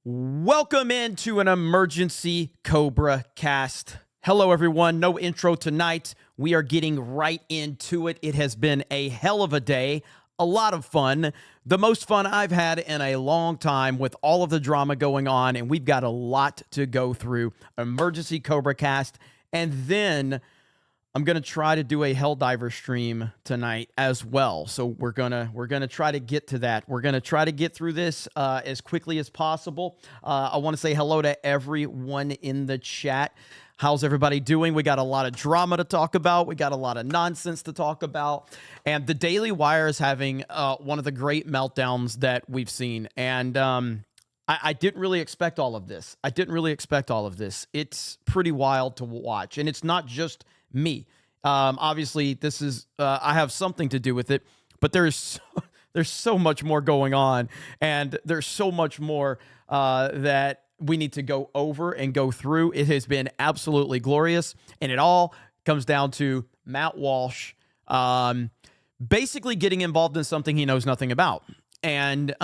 Welcome into an emergency CobraCast. Hello, everyone. No intro tonight. We are getting right into it. It has been a hell of a day, a lot of fun, the most fun I've had in a long time with all of the drama going on, and we've got a lot to go through. Emergency CobraCast, and then I'm gonna try to do a Helldiver stream tonight as well. So we're gonna try to get to that. We're gonna try to get through this as quickly as possible. I want to say hello to everyone in the chat. How's everybody doing? We got a lot of drama to talk about. We got a lot of nonsense to talk about. And the Daily Wire is having one of the great meltdowns that we've seen. And I didn't really expect all of this. It's pretty wild to watch. And it's not just me. Obviously, this is I have something to do with it, but there's so much more going on, and there's so much more that we need to go over and go through. It has been absolutely glorious, and it all comes down to Matt Walsh basically getting involved in something he knows nothing about, and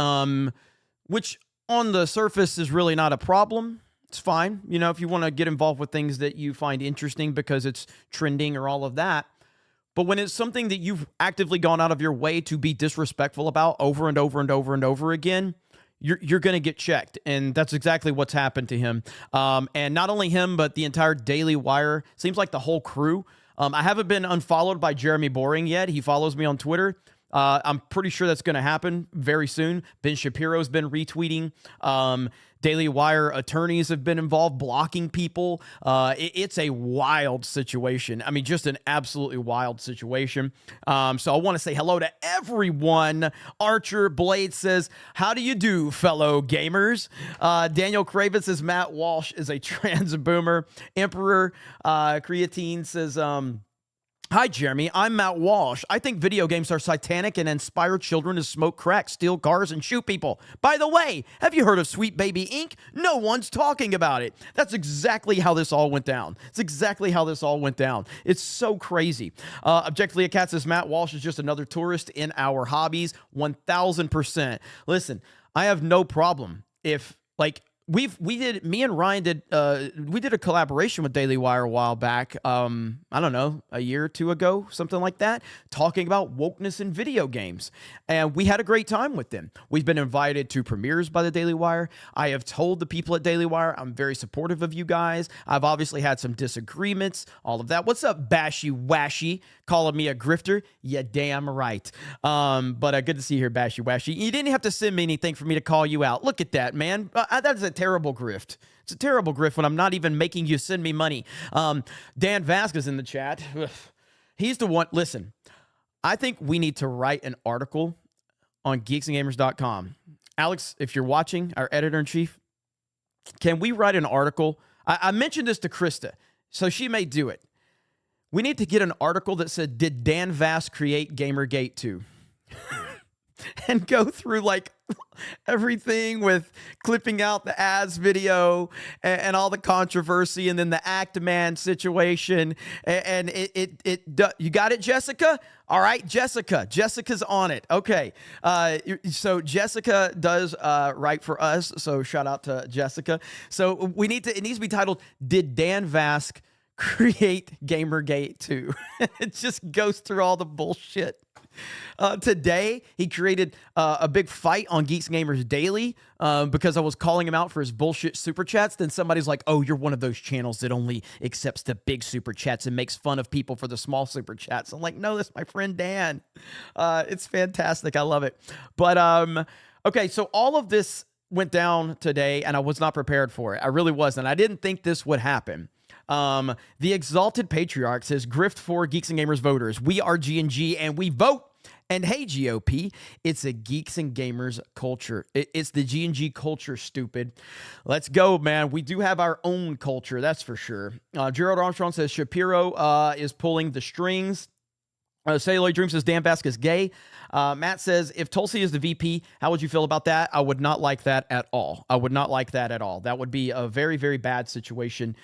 which on the surface is really not a problem. It's fine, you know, if you want to get involved with things that you find interesting because it's trending or all of that. But when it's something that you've actively gone out of your way to be disrespectful about over and over and over and over again, you're going to get checked. And that's exactly what's happened to him. And not only him, but the entire Daily Wire, seems like the whole crew. I haven't been unfollowed by Jeremy Boring yet. He follows me on Twitter. I'm pretty sure that's going to happen very soon. Ben Shapiro's been retweeting. Daily Wire attorneys have been involved, blocking people. It's a wild situation. I mean, just an absolutely wild situation. So I want to say hello to everyone. Archer Blade says, how do you do, fellow gamers? Daniel Craven says, Matt Walsh is a trans boomer. Emperor Creatine says, hi, Jeremy. I'm Matt Walsh. I think video games are satanic and inspire children to smoke crack, steal cars, and shoot people. By the way, have you heard of Sweet Baby Inc.? No one's talking about it. That's exactly how this all went down. It's so crazy. Objectively, a cat says Matt Walsh is just another tourist in our hobbies. 1000%. Listen, I have no problem if, like, me and Ryan did a collaboration with Daily Wire a while back. I don't know, a year or two ago, something like that, talking about wokeness in video games. And we had a great time with them. We've been invited to premieres by the Daily Wire. I have told the people at Daily Wire I'm very supportive of you guys. I've obviously had some disagreements, all of that. What's up, Bashy Washy? Calling me a grifter? Yeah, damn right. But good to see you here, Bashy Washy. You didn't have to send me anything for me to call you out. Look at that, man. That's a terrible grift. It's a terrible grift when I'm not even making you send me money. Dan Vasquez in the chat. Ugh. He's the one. Listen, I think we need to write an article on geeksandgamers.com. Alex, if you're watching, our editor-in-chief, can we write an article? I mentioned this to Krista, so she may do it. We need to get an article that said, did Dan Vass create Gamergate 2? And go through like everything with clipping out the ads video and all the controversy, and then the Act Man situation. And you got it, Jessica? All right, Jessica's on it. Okay. So Jessica does write for us. So shout out to Jessica. So it needs to be titled, did Dan Vask create Gamergate 2? It just goes through all the bullshit. Today, he created a big fight on Geeks and Gamers Daily because I was calling him out for his bullshit super chats. Then somebody's like, oh, you're one of those channels that only accepts the big super chats and makes fun of people for the small super chats. I'm like, no, that's my friend Dan. It's fantastic. I love it. But, okay, so all of this went down today, and I was not prepared for it. I really wasn't. I didn't think this would happen. The Exalted Patriarch says, grift for Geeks and Gamers voters. We are G&G and we vote. And hey, GOP, it's a Geeks and Gamers culture. It's the G&G culture, stupid. Let's go, man. We do have our own culture, that's for sure. Gerald Armstrong says, Shapiro is pulling the strings. Cellular Dream says, Dan Vasquez is gay. Matt says, if Tulsi is the VP, how would you feel about that? I would not like that at all. That would be a very, very bad situation,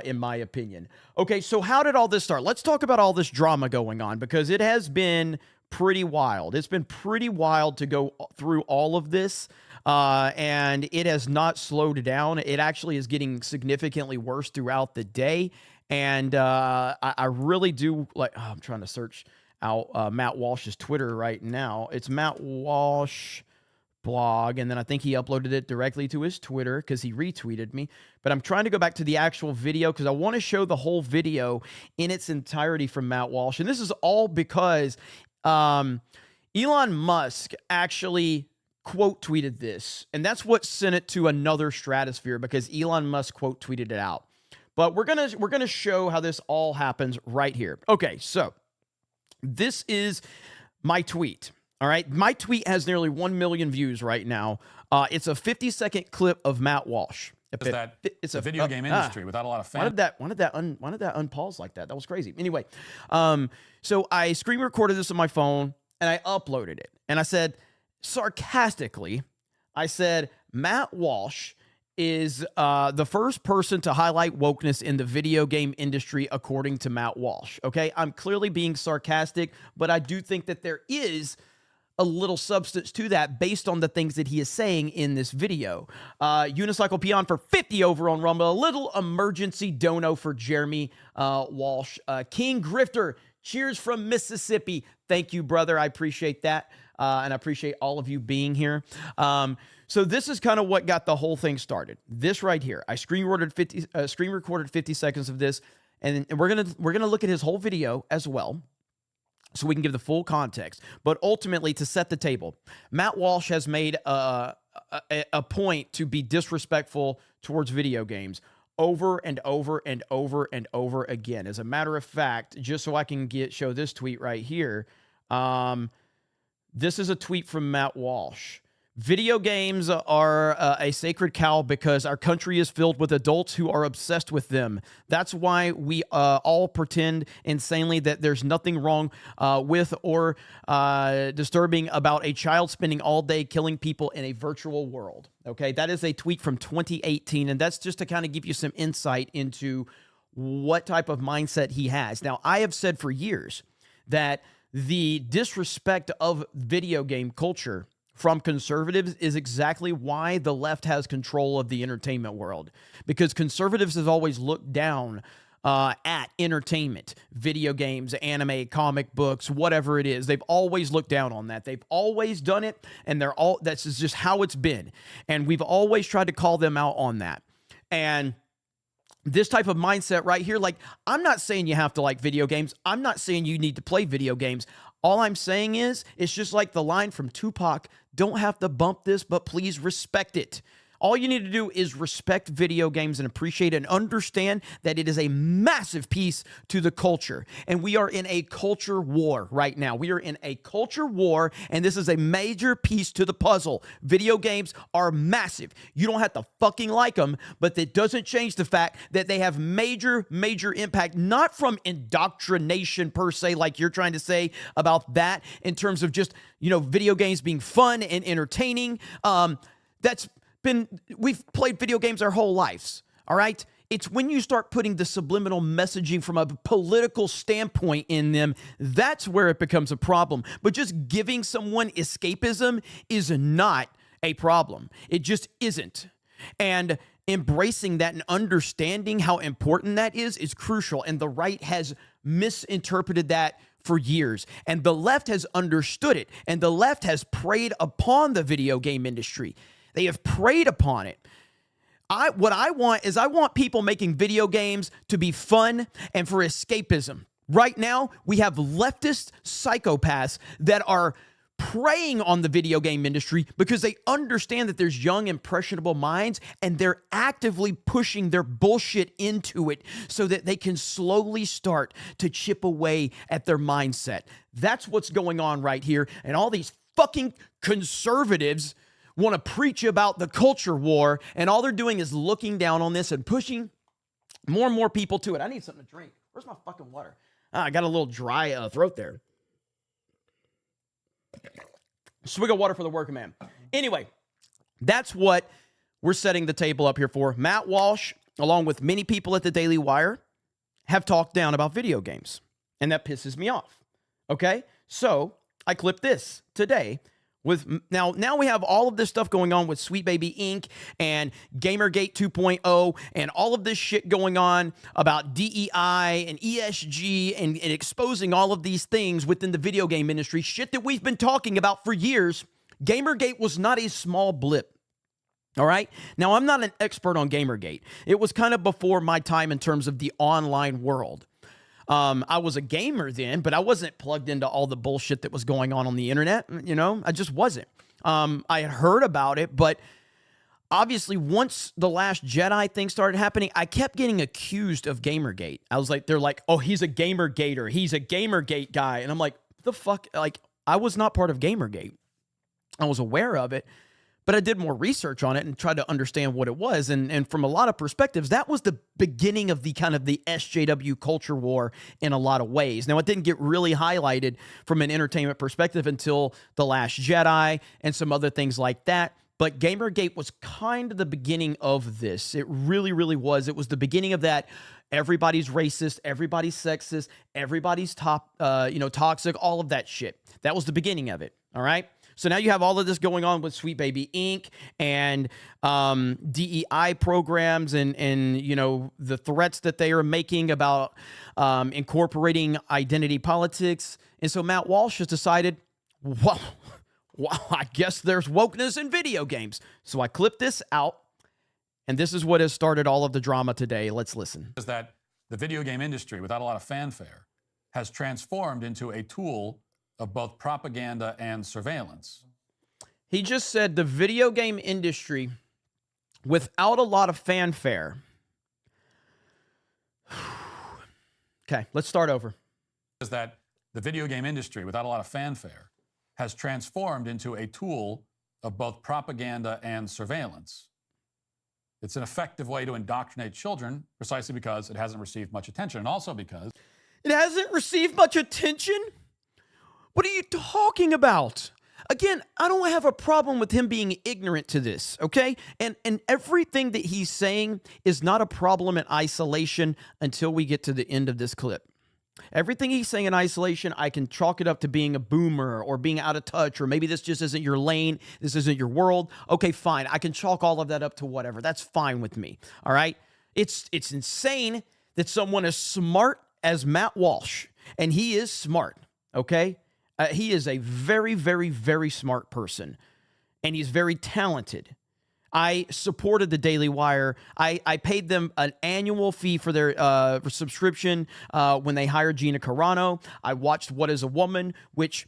in my opinion. Okay, so how did all this start? Let's talk about all this drama going on, because it has been pretty wild. It's been pretty wild to go through all of this, and it has not slowed down. It actually is getting significantly worse throughout the day, and I really do like. Oh, I'm trying to search out Matt Walsh's Twitter right now. It's Matt Walsh blog, and then I think he uploaded it directly to his Twitter because he retweeted me. But I'm trying to go back to the actual video because I want to show the whole video in its entirety from Matt Walsh. And this is all because Elon Musk actually quote tweeted this, and that's what sent it to another stratosphere because Elon Musk quote tweeted it out. But we're gonna show how this all happens right here. Okay, so this is my tweet. All right, my tweet has nearly 1 million views right now. It's a 50-second clip of Matt Walsh. It's a video game industry without a lot of fans. Why did that unpause like that? That was crazy. Anyway, so I screen recorded this on my phone and I uploaded it. And I said, sarcastically, I said, Matt Walsh is the first person to highlight wokeness in the video game industry, according to Matt Walsh. Okay, I'm clearly being sarcastic, but I do think that there is a little substance to that based on the things that he is saying in this video. Unicycle Peon for 50 over on Rumble. A little emergency dono for Jeremy Walsh. King Grifter, cheers from Mississippi. Thank you, brother. I appreciate that. And I appreciate all of you being here. So this is kind of what got the whole thing started. This right here. I screen recorded 50 seconds of this, and we're gonna look at his whole video as well, so we can give the full context. But ultimately, to set the table, Matt Walsh has made a point to be disrespectful towards video games over and over and over and over again. As a matter of fact, just so I can show this tweet right here, this is a tweet from Matt Walsh. Video games are a sacred cow because our country is filled with adults who are obsessed with them. That's why we all pretend insanely that there's nothing wrong with or disturbing about a child spending all day killing people in a virtual world. Okay, that is a tweet from 2018, and that's just to kind of give you some insight into what type of mindset he has. Now, I have said for years that the disrespect of video game culture from conservatives is exactly why the left has control of the entertainment world, because conservatives have always looked down at entertainment, video games, anime, comic books, whatever it is. They've always looked down on that. They've always done it, and that's just how it's been. And we've always tried to call them out on that. And this type of mindset right here, like, I'm not saying you have to like video games. I'm not saying you need to play video games. All I'm saying is, it's just like the line from Tupac, don't have to bump this, but please respect it. All you need to do is respect video games and appreciate and understand that it is a massive piece to the culture. And we are in a culture war right now. We are in a culture war, and this is a major piece to the puzzle. Video games are massive. You don't have to fucking like them, but that doesn't change the fact that they have major, major impact, not from indoctrination per se, like you're trying to say about that in terms of just, video games being fun and entertaining. We've played video games our whole lives, all right? It's when you start putting the subliminal messaging from a political standpoint in them, that's where it becomes a problem. But just giving someone escapism is not a problem. It just isn't. And embracing that and understanding how important that is crucial. And the right has misinterpreted that for years. And the left has understood it. And the left has preyed upon the video game industry. They have preyed upon it. What I want people making video games to be fun and for escapism. Right now, we have leftist psychopaths that are preying on the video game industry because they understand that there's young, impressionable minds, and they're actively pushing their bullshit into it so that they can slowly start to chip away at their mindset. That's what's going on right here. And all these fucking conservatives want to preach about the culture war, and all they're doing is looking down on this and pushing more and more people to it. I need something to drink. Where's my fucking water? I got a little dry throat there. Swig of water for the working man. Anyway, that's what we're setting the table up here for. Matt Walsh, along with many people at the Daily Wire, have talked down about video games, and that pisses me off. Okay? So I clipped this today with now we have all of this stuff going on with Sweet Baby Inc. and Gamergate 2.0 and all of this shit going on about DEI and ESG and exposing all of these things within the video game industry, shit that we've been talking about for years. Gamergate was not a small blip. All right. Now, I'm not an expert on Gamergate. It was kind of before my time in terms of the online world. I was a gamer then, but I wasn't plugged into all the bullshit that was going on the internet. You know, I just wasn't. I had heard about it, but obviously once the Last Jedi thing started happening, I kept getting accused of Gamergate. I was like, they're like, oh, he's a Gamergater. He's a Gamergate guy. And I'm like, the fuck? Like, I was not part of Gamergate. I was aware of it, but I did more research on it and tried to understand what it was. And from a lot of perspectives, that was the beginning of the kind of the SJW culture war in a lot of ways. Now, it didn't get really highlighted from an entertainment perspective until The Last Jedi and some other things like that. But Gamergate was kind of the beginning of this. It really, really was. It was the beginning of that. Everybody's racist, everybody's sexist, everybody's toxic, all of that shit. That was the beginning of it. All right. So now you have all of this going on with Sweet Baby Inc. and DEI programs and you know, the threats that they are making about incorporating identity politics. And so Matt Walsh has decided, well, I guess there's wokeness in video games. So I clipped this out, and this is what has started all of the drama today. Let's listen. Is that the video game industry, without a lot of fanfare, has transformed into a tool of both propaganda and surveillance. He just said the video game industry, without a lot of fanfare. Okay, let's start over. Is that the video game industry, without a lot of fanfare, has transformed into a tool of both propaganda and surveillance. It's an effective way to indoctrinate children precisely because it hasn't received much attention, and also because it hasn't received much attention? What are you talking about? Again, I don't have a problem with him being ignorant to this, okay? And everything that he's saying is not a problem in isolation until we get to the end of this clip. Everything he's saying in isolation, I can chalk it up to being a boomer or being out of touch, or maybe this just isn't your lane, this isn't your world. Okay, fine. I can chalk all of that up to whatever. That's fine with me, all right? It's insane that someone as smart as Matt Walsh, and he is smart, okay? He is a very, very, very smart person, and he's very talented. I supported the Daily Wire. I paid them an annual fee for their subscription when they hired Gina Carano. I watched What is a Woman, which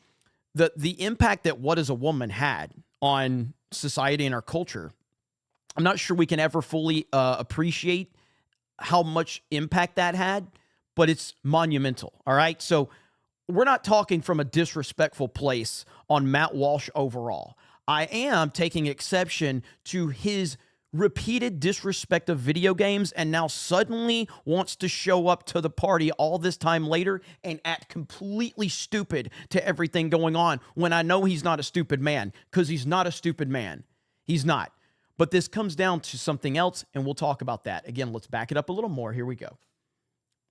the impact that What is a Woman had on society and our culture, I'm not sure we can ever fully appreciate how much impact that had, but it's monumental, all right? So we're not talking from a disrespectful place on Matt Walsh overall. I am taking exception to his repeated disrespect of video games and now suddenly wants to show up to the party all this time later and act completely stupid to everything going on when I know he's not a stupid man, because he's not a stupid man. He's not. But this comes down to something else, and we'll talk about that. Again, let's back it up a little more. Here we go.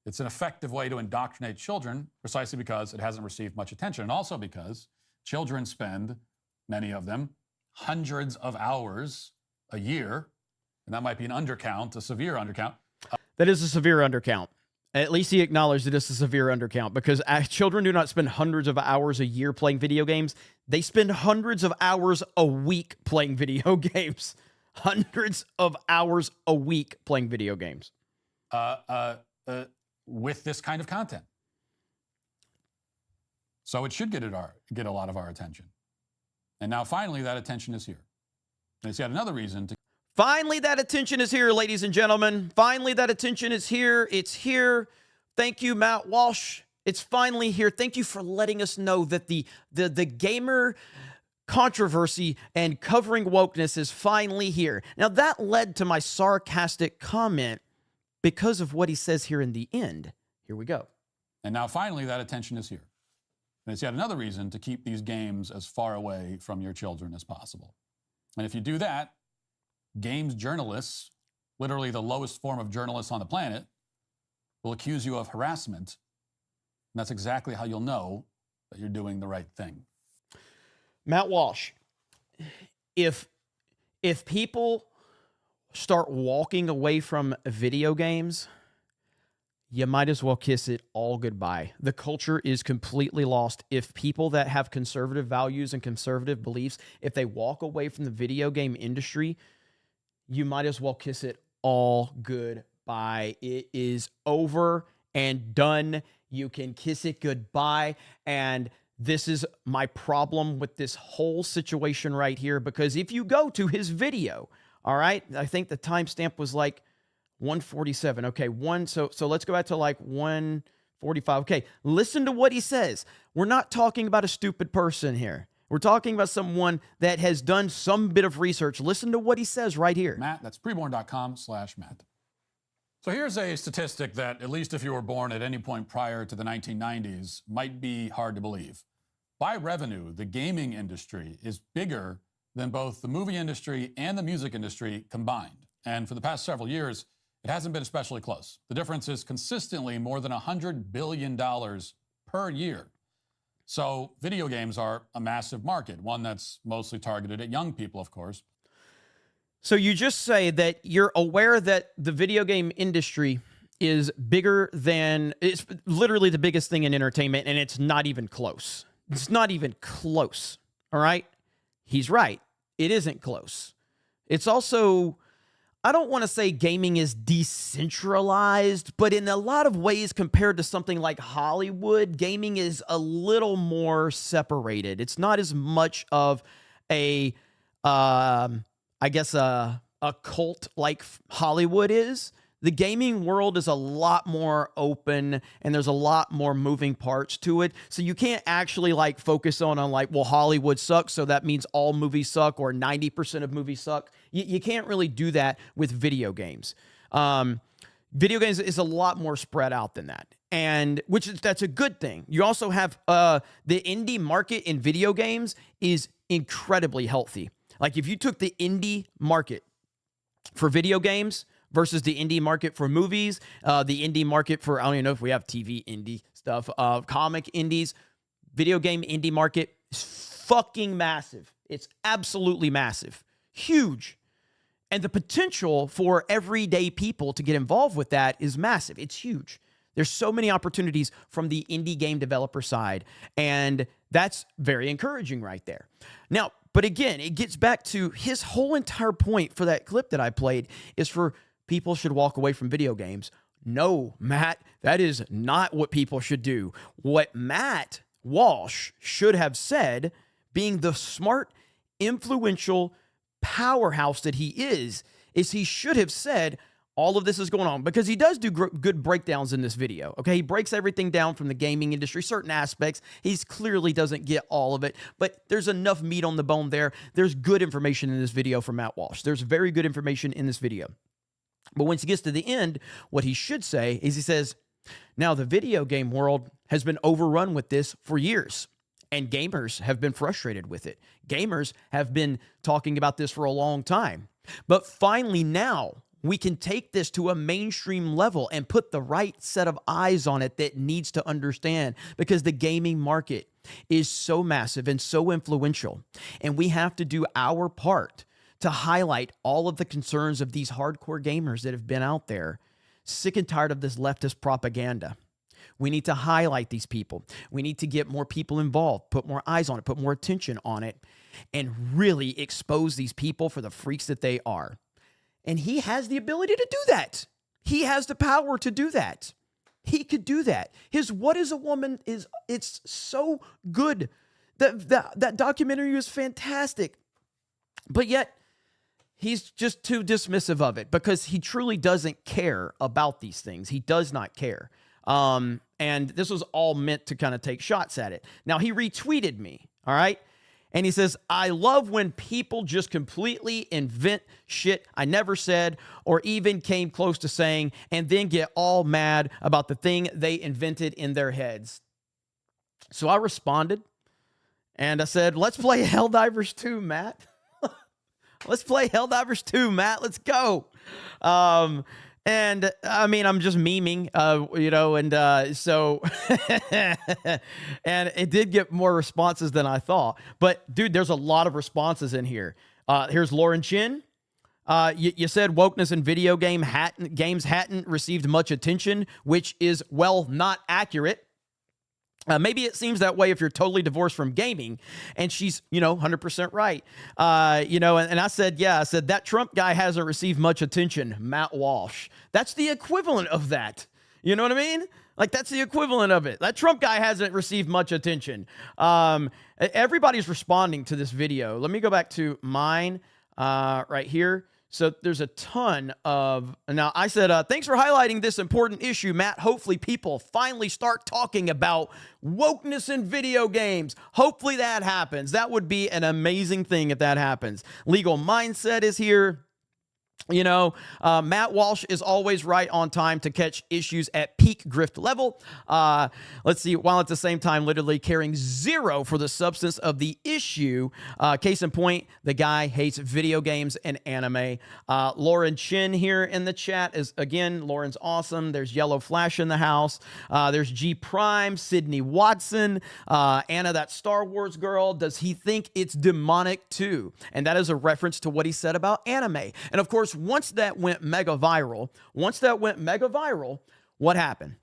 It's an effective way to indoctrinate children precisely because it hasn't received much attention, and also because children spend, many of them, hundreds of hours a year, and that might be an undercount, a severe undercount. That is a severe undercount. At least he acknowledged that it's a severe undercount, because children do not spend hundreds of hours a year playing video games. They spend hundreds of hours a week playing video games. Hundreds of hours a week playing video games. With this kind of content. So it should get a lot of our attention. And now finally that attention is here. And it's yet another reason to... Finally that attention is here, ladies and gentlemen. Finally that attention is here. It's here. Thank you, Matt Walsh. It's finally here. Thank you for letting us know that the gamer controversy and covering wokeness is finally here. Now that led to my sarcastic comment because of what he says here in the end. Here we go. And now finally that attention is here. And it's yet another reason to keep these games as far away from your children as possible. And if you do that, games journalists, literally the lowest form of journalists on the planet, will accuse you of harassment. And that's exactly how you'll know that you're doing the right thing. Matt Walsh, if people start walking away from video games, you might as well kiss it all goodbye. The culture is completely lost. If people that have conservative values and conservative beliefs, if they walk away from the video game industry, you might as well kiss it all goodbye. It is over and done. You can kiss it goodbye. And this is my problem with this whole situation right here, because if you go to his video, all right, I think the timestamp was like 147. Okay, so let's go back to like 145. Okay, listen to what he says. We're not talking about a stupid person here. We're talking about someone that has done some bit of research. Listen to what he says right here. Matt, that's preborn.com/Matt. So here's a statistic that, at least if you were born at any point prior to the 1990s, might be hard to believe. By revenue, the gaming industry is bigger than both the movie industry and the music industry combined. And for the past several years, it hasn't been especially close. The difference is consistently more than $100 billion per year. So video games are a massive market, one that's mostly targeted at young people, of course. So you just say that you're aware that the video game industry is bigger than, it's literally the biggest thing in entertainment, and it's not even close. It's not even close. All right? He's right. It isn't close. It's also, I don't want to say gaming is decentralized, but in a lot of ways compared to something like Hollywood, gaming is a little more separated. It's not as much of a, I guess, a cult like Hollywood is. The gaming world is a lot more open, and there's a lot more moving parts to it. So you can't actually like focus on like, well, Hollywood sucks, so that means all movies suck, or 90% of movies suck. You can't really do that with video games. Video games is a lot more spread out than that, and that's a good thing. You also have the indie market in video games is incredibly healthy. Like if you took the indie market for video games versus the indie market for movies, the indie market for, I don't even know if we have TV indie stuff, comic indies, video game indie market is fucking massive. It's absolutely massive. Huge. And the potential for everyday people to get involved with that is massive. It's huge. There's so many opportunities from the indie game developer side, and that's very encouraging right there. Now, but again, it gets back to his whole entire point for that clip that I played is for people should walk away from video games. No, Matt, that is not what people should do. What Matt Walsh should have said, being the smart, influential powerhouse that he is he should have said, all of this is going on, because he does do good breakdowns in this video. Okay, he breaks everything down from the gaming industry, certain aspects. He clearly doesn't get all of it, but there's enough meat on the bone there. There's good information in this video from Matt Walsh. There's very good information in this video. But once he gets to the end, what he should say is he says, now the video game world has been overrun with this for years, and gamers have been frustrated with it. Gamers have been talking about this for a long time. But finally now, we can take this to a mainstream level and put the right set of eyes on it that needs to understand, because the gaming market is so massive and so influential. And we have to do our part to highlight all of the concerns of these hardcore gamers that have been out there, sick and tired of this leftist propaganda. We need to highlight these people. We need to get more people involved, put more eyes on it, put more attention on it, and really expose these people for the freaks that they are. And he has the ability to do that. He has the power to do that. He could do that. His What is a Woman it's so good. That documentary was fantastic. But yet, he's just too dismissive of it because he truly doesn't care about these things. He does not care. And this was all meant to kind of take shots at it. Now, he retweeted me, all right? And he says, I love when people just completely invent shit I never said or even came close to saying, and then get all mad about the thing they invented in their heads. So I responded, and I said, let's play Helldivers 2, Matt. Let's play Helldivers 2, Matt. Let's go. And I mean, I'm just memeing, and so, and it did get more responses than I thought. But dude, there's a lot of responses in here. Here's Lauren Chin. You said wokeness in video games hadn't received much attention, which is, well, not accurate. Maybe it seems that way if you're totally divorced from gaming. And she's, 100% right. And I said, that Trump guy hasn't received much attention, Matt Walsh. That's the equivalent of that. You know what I mean? Like, that's the equivalent of it. That Trump guy hasn't received much attention. Everybody's responding to this video. Let me go back to mine right here. So there's a ton of, now I said, thanks for highlighting this important issue, Matt. Hopefully people finally start talking about wokeness in video games. Hopefully that happens. That would be an amazing thing if that happens. Legal Mindset is here. Matt Walsh is always right on time to catch issues at peak grift level. Let's see, while at the same time literally caring zero for the substance of the issue. Case in point, the guy hates video games and anime. Lauren Chin here in the chat is, again, Lauren's awesome. There's Yellow Flash in the house. There's G Prime, Sydney Watson, Anna, that Star Wars girl. Does he think it's demonic too? And that is a reference to what he said about anime. And of course, once that went mega viral, what happened?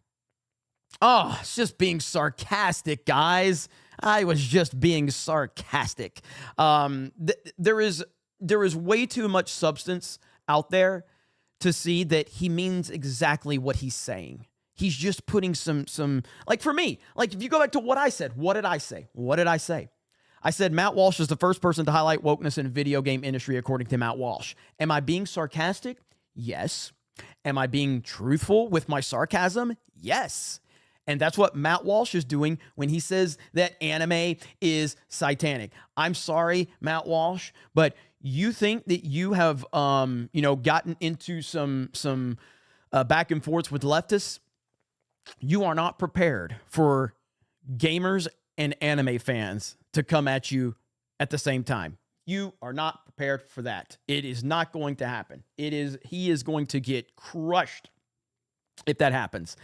Oh, it's just being sarcastic, guys. I was just being sarcastic. There is way too much substance out there to see that he means exactly what he's saying. He's just putting some, like for me, like if you go back to what I said, what did I say? I said Matt Walsh is the first person to highlight wokeness in the video game industry, according to Matt Walsh. Am I being sarcastic? Yes. Am I being truthful with my sarcasm? Yes. And that's what Matt Walsh is doing when he says that anime is satanic. I'm sorry, Matt Walsh, but you think that you have, gotten into some back and forths with leftists? You are not prepared for gamers and anime fans to come at you at the same time. You are not prepared for that. It is not going to happen. He is going to get crushed if that happens.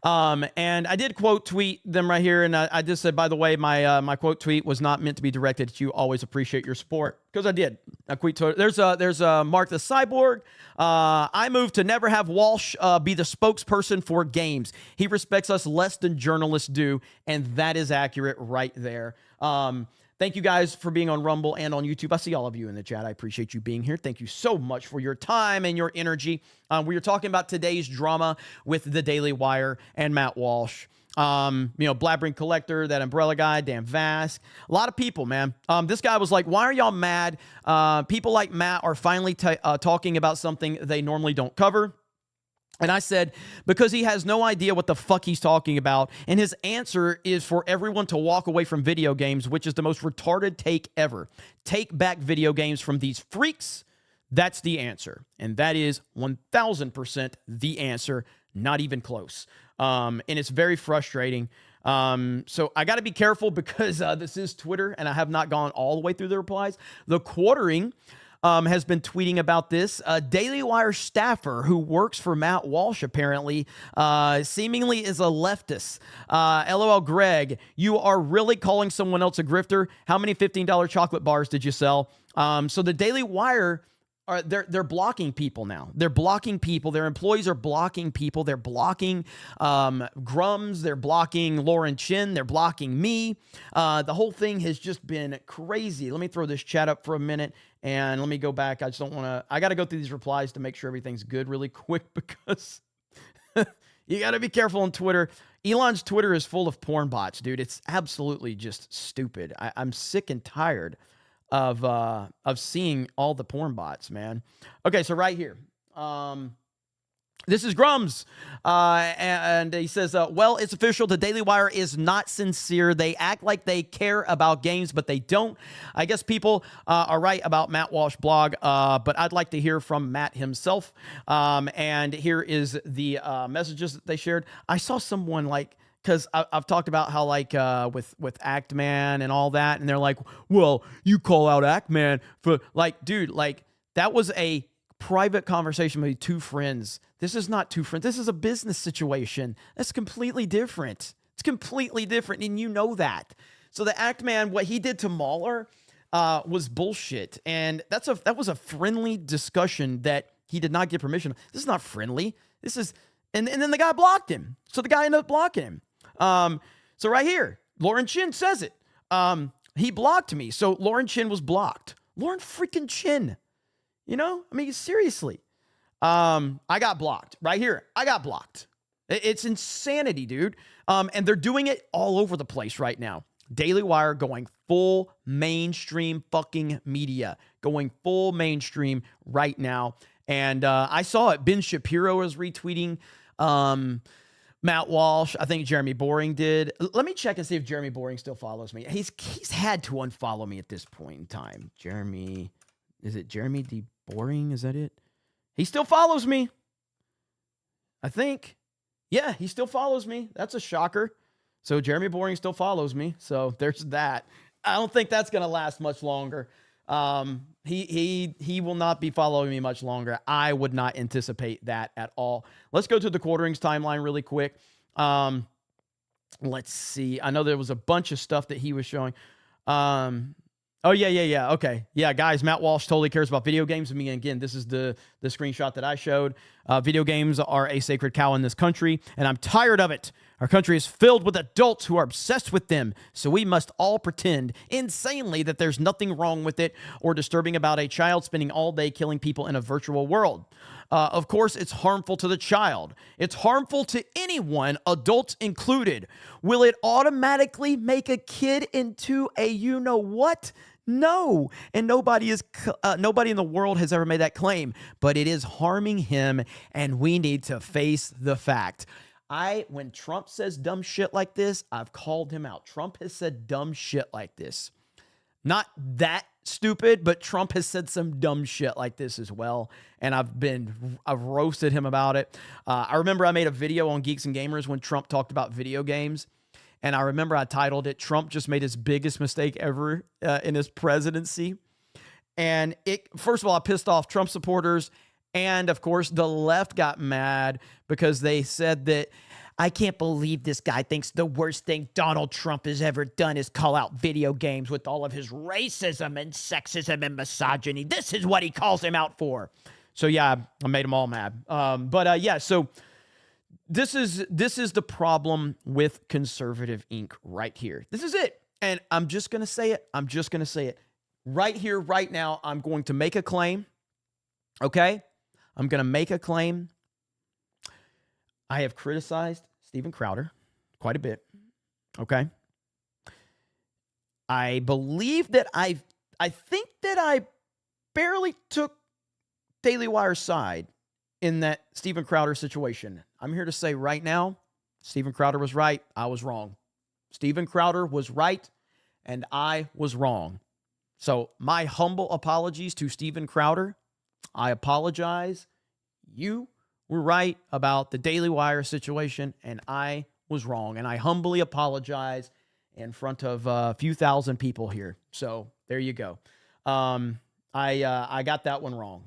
And I did quote tweet them right here. And I just said, by the way, my quote tweet was not meant to be directed at you. Always appreciate your support. Because I did. I tweet. There's Mark the Cyborg. I moved to never have Walsh be the spokesperson for games. He respects us less than journalists do. And that is accurate right there. Thank you guys for being on Rumble and on YouTube. I see all of you in the chat. I appreciate you being here. Thank you so much for your time and your energy. We are talking about today's drama with the Daily Wire and Matt Walsh. Blabbering Collector, that Umbrella guy, Dan Vask. A lot of people, man. This guy was like, why are y'all mad? People like Matt are finally talking about something they normally don't cover. And I said, because he has no idea what the fuck he's talking about. And his answer is for everyone to walk away from video games, which is the most retarded take ever. Take back video games from these freaks. That's the answer. And that is 1000% the answer. Not even close. And it's very frustrating. So I got to be careful because this is Twitter and I have not gone all the way through the replies. The Quartering has been tweeting about this. A Daily Wire staffer who works for Matt Walsh apparently seemingly is a leftist. LOL Greg, you are really calling someone else a grifter? How many $15 chocolate bars did you sell? So the Daily Wire, they're blocking people now. They're blocking people. Their employees are blocking people. They're blocking Grums. They're blocking Lauren Chin. They're blocking me. The whole thing has just been crazy. Let me throw this chat up for a minute and let me go back. I just don't want to. I got to go through these replies to make sure everything's good really quick because you got to be careful on Twitter. Elon's Twitter is full of porn bots, dude. It's absolutely just stupid. I'm sick and tired of seeing all the porn bots, man. Okay, so right here. This is Grums. And he says, well, it's official. The Daily Wire is not sincere. They act like they care about games, but they don't. I guess people are right about Matt Walsh blog, but I'd like to hear from Matt himself. And here is the messages that they shared. I saw someone like, because I've talked about how like with Actman and all that, and they're like, well, you call out Actman for like, dude, like that was a private conversation with two friends. This is not two friends. This is a business situation. That's completely different. It's completely different, and you know that. So the Act Man, what he did to Mahler was bullshit, and that was a friendly discussion that he did not get permission. This is not friendly. This is, and then the guy blocked him. So the guy ended up blocking him. So right here, Lauren Chin says it. He blocked me, so Lauren Chin was blocked. Lauren freaking Chin. You know, I mean, seriously. I got blocked right here. I got blocked. It's insanity, dude. And they're doing it all over the place right now. Daily Wire going full mainstream fucking media, going full mainstream right now. And I saw it. Ben Shapiro is retweeting Matt Walsh. I think Jeremy Boring did. Let me check and see if Jeremy Boring still follows me. He's had to unfollow me at this point in time. Is it Jeremy D. Boring? Is that it? He still follows me. I think. Yeah, he still follows me. That's a shocker. So Jeremy Boring still follows me. So there's that. I don't think that's going to last much longer. He will not be following me much longer. I would not anticipate that at all. Let's go to the Quarterings timeline really quick. Let's see. I know there was a bunch of stuff that he was showing. Oh, yeah. Okay. Yeah, guys, Matt Walsh totally cares about video games. I mean, again, this is the screenshot that I showed. Video games are a sacred cow in this country, and I'm tired of it. Our country is filled with adults who are obsessed with them, so we must all pretend insanely that there's nothing wrong with it or disturbing about a child spending all day killing people in a virtual world. Of course, it's harmful to the child. It's harmful to anyone, adults included. Will it automatically make a kid into a you-know-what? No, and nobody in the world has ever made that claim, but it is harming him, and we need to face the fact. When Trump says dumb shit like this, I've called him out. Trump has said dumb shit like this. Not that stupid, but Trump has said some dumb shit like this as well, and I've roasted him about it. I remember I made a video on Geeks and Gamers when Trump talked about video games, and I remember I titled it, Trump just made his biggest mistake ever in his presidency. And first of all, I pissed off Trump supporters. And of course, the left got mad because they said that I can't believe this guy thinks the worst thing Donald Trump has ever done is call out video games with all of his racism and sexism and misogyny. This is what he calls him out for. So yeah, I made them all mad. Yeah, so this is the problem with Conservative Inc. right here. This is it. And I'm just going to say it. Right here, right now, I'm going to make a claim. Okay? I'm going to make a claim. I have criticized Steven Crowder quite a bit. Okay? I believe that I think that I barely took Daily Wire's side in that Steven Crowder situation. I'm here to say right now, Steven Crowder was right. I was wrong. Steven Crowder was right, and I was wrong. So my humble apologies to Steven Crowder. I apologize. You were right about the Daily Wire situation, and I was wrong. And I humbly apologize in front of a few thousand people here. So there you go. I got that one wrong.